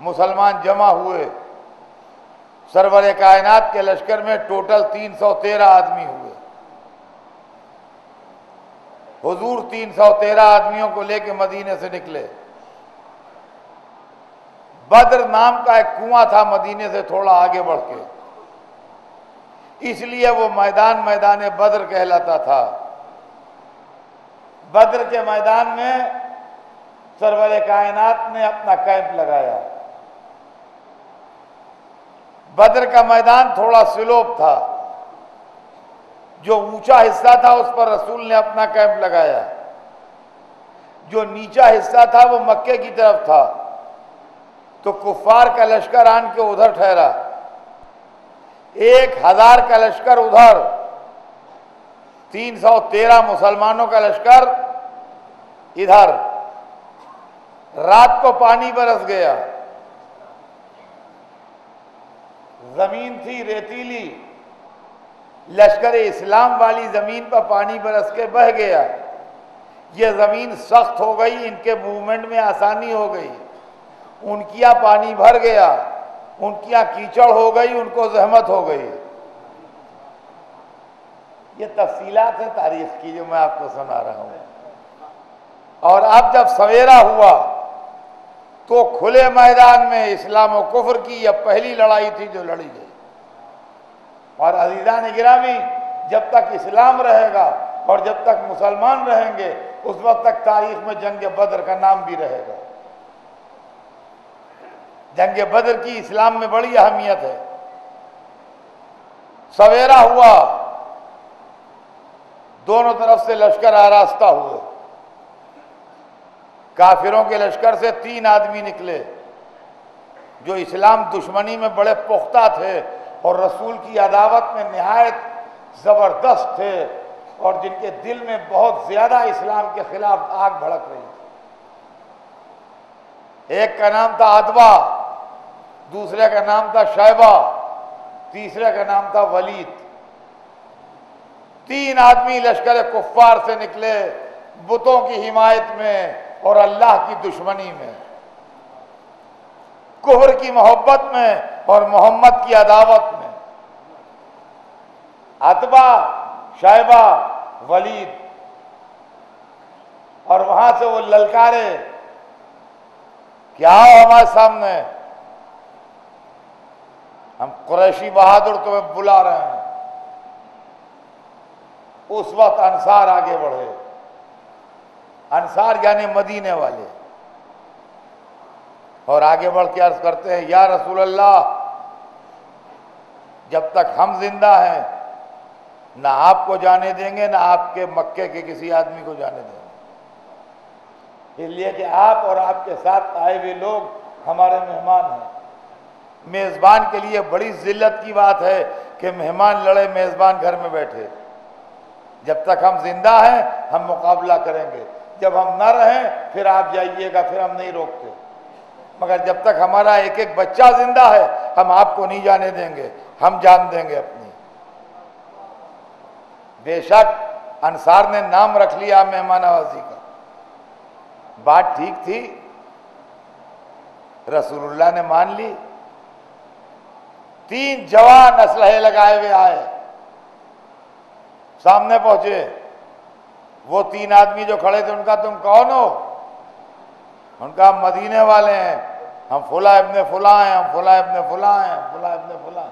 مسلمان جمع ہوئے، سرور کائنات کے لشکر میں ٹوٹل 313 آدمی ہوئے۔ حضور 313 آدمیوں کو لے کے مدینے سے نکلے۔ بدر نام کا ایک کنواں تھا مدینے سے تھوڑا آگے بڑھ کے، اس لیے وہ میدان بدر کہلاتا تھا۔ بدر کے میدان میں سرور کائنات نے اپنا کیمپ لگایا۔ بدر کا میدان تھوڑا سلوپ تھا، جو اونچا حصہ تھا اس پر رسول نے اپنا کیمپ لگایا، جو نیچا حصہ تھا وہ مکے کی طرف تھا، تو کفار کا لشکر آن کے ادھر ٹھہرا۔ 1000 کا لشکر ادھر، 313 مسلمانوں کا لشکر ادھر۔ رات کو پانی برس گیا، زمین تھی ریتیلی، لشکر اسلام والی زمین پر پانی برس کے بہہ گیا۔ یہ زمین سخت ہو گئی، ان کے موومنٹ میں آسانی ہو گئی، ان کیا پانی بھر گیا، ان کیا کیچڑ ہو گئی، ان کو زحمت ہو گئی۔ یہ تفصیلات ہیں تاریخ کی جو میں آپ کو سنا رہا ہوں۔ اور اب جب سویرا ہوا تو کھلے میدان میں اسلام و کفر کی یہ پہلی لڑائی تھی جو لڑی گئی۔ اور عزیزان گرامی، جب تک اسلام رہے گا اور جب تک مسلمان رہیں گے اس وقت تک تاریخ میں جنگ بدر کا نام بھی رہے گا۔ جنگ بدر کی اسلام میں بڑی اہمیت ہے۔ سویرا ہوا، دونوں طرف سے لشکر آراستہ ہوئے۔ کافروں کے لشکر سے 3 آدمی نکلے جو اسلام دشمنی میں بڑے پختہ تھے اور رسول کی عداوت میں نہایت زبردست تھے، اور جن کے دل میں بہت زیادہ اسلام کے خلاف آگ بھڑک رہی تھی۔ ایک کا نام تھا عتبہ، دوسرے کا نام تھا شیبہ، تیسرے کا نام تھا ولید۔ 3 آدمی لشکر کفار سے نکلے، بتوں کی حمایت میں اور اللہ کی دشمنی میں، کفر کی محبت میں اور محمد کی عداوت میں۔ عتبہ، شیبہ، ولید، اور وہاں سے وہ للکارے کہ آؤ ہمارے سامنے۔ ہم قریشی بہادر تمہیں بلا رہے ہیں۔ اس وقت انصار آگے بڑھے، انصار یعنی مدینے والے، اور آگے بڑھ کے عرض کرتے ہیں یا رسول اللہ، جب تک ہم زندہ ہیں نہ آپ کو جانے دیں گے، نہ آپ کے مکے کے کسی آدمی کو جانے دیں گے، اس لیے کہ آپ اور آپ کے ساتھ آئے ہوئے لوگ ہمارے مہمان ہیں۔ میزبان کے لیے بڑی ذلت کی بات ہے کہ مہمان لڑے میزبان گھر میں بیٹھے۔ جب تک ہم زندہ ہیں ہم مقابلہ کریں گے، جب ہم نہ رہیں پھر آپ جائیے گا، پھر ہم نہیں روکتے، مگر جب تک ہمارا ایک ایک بچہ زندہ ہے ہم آپ کو نہیں جانے دیں گے، ہم جان دیں گے اپنی۔ بے شک انصار نے نام رکھ لیا مہمان نوازی کا، بات ٹھیک تھی، رسول اللہ نے مان لی۔ 3 جوان اسلحے لگائے ہوئے آئے، سامنے پہنچے۔ وہ 3 آدمی جو کھڑے تھے ان کا تم کون ہو؟ ان کا ہم مدینے والے ہیں، ہم فلاں ابن فلاں ہیں، ہم فلاں ابن فلاں ہیں، فلاں ابن فلاں۔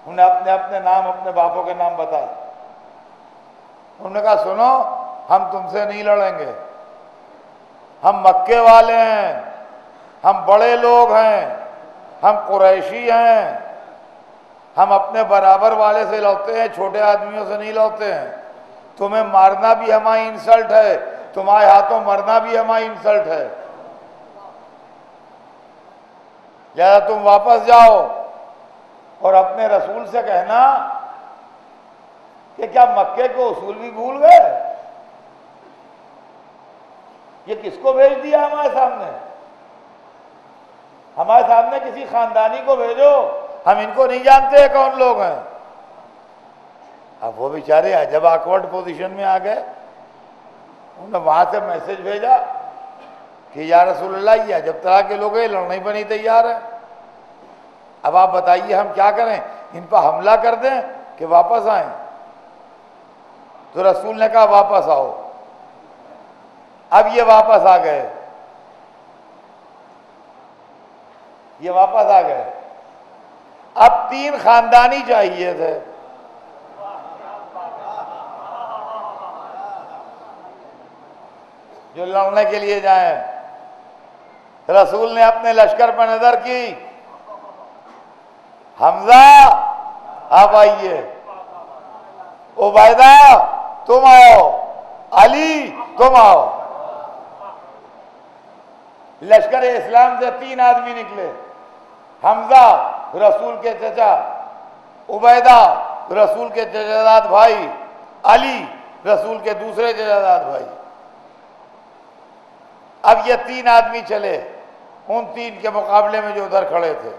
انہوں نے اپنے اپنے نام، اپنے باپوں کے نام بتائے۔ انہوں نے کہا سنو، ہم تم سے نہیں لڑیں گے، ہم مکے والے ہیں، ہم بڑے لوگ ہیں، ہم قریشی ہیں، ہم اپنے برابر والے سے لڑتے ہیں، چھوٹے آدمیوں سے نہیں لڑتے ہیں۔ تمہیں مارنا بھی ہماری انسلٹ ہے، تمہارے ہاتھوں مرنا بھی ہماری انسلٹ ہے، لہذا تم واپس جاؤ اور اپنے رسول سے کہنا کہ کیا مکے کے اصول بھی بھول گئے؟ یہ کس کو بھیج دیا ہمارے سامنے؟ ہمارے سامنے کسی خاندانی کو بھیجو، ہم ان کو نہیں جانتے کون لوگ ہیں۔ اب وہ بیچارے عجب آکورڈ پوزیشن میں آ گئے، انہوں نے وہاں سے میسج بھیجا کہ یا رسول اللہ یہ عجب طرح کے لوگ ہیں، لڑنے پر نہیں تیار ہیں، اب آپ بتائیے ہم کیا کریں، ان پر حملہ کر دیں کہ واپس آئیں؟ تو رسول نے کہا واپس آؤ۔ اب یہ واپس آ گئے، یہ واپس آ گئے۔ اب 3 خاندانی چاہیے تھے، جو لڑنے کے لیے جائیں۔ رسول نے اپنے لشکر پر نظر کی، حمزہ آپ آئیے، عبیدہ تم آؤ، علی تم آؤ۔ لشکر اسلام سے 3 آدمی نکلے، حمزہ رسول کے چچا، عبیدہ رسول کے چچا بھائی، علی رسول کے دوسرے چچا بھائی۔ اب یہ 3 آدمی چلے ان 3 کے مقابلے میں جو ادھر کھڑے تھے۔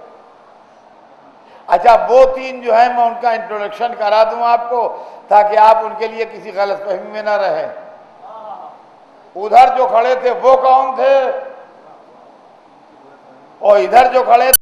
اچھا وہ 3 جو ہیں میں ان کا انٹروڈکشن کرا دوں آپ کو تاکہ آپ ان کے لیے کسی غلط فہمی میں نہ رہیں۔ ادھر جو کھڑے تھے وہ کون تھے، اور ادھر جو کھڑے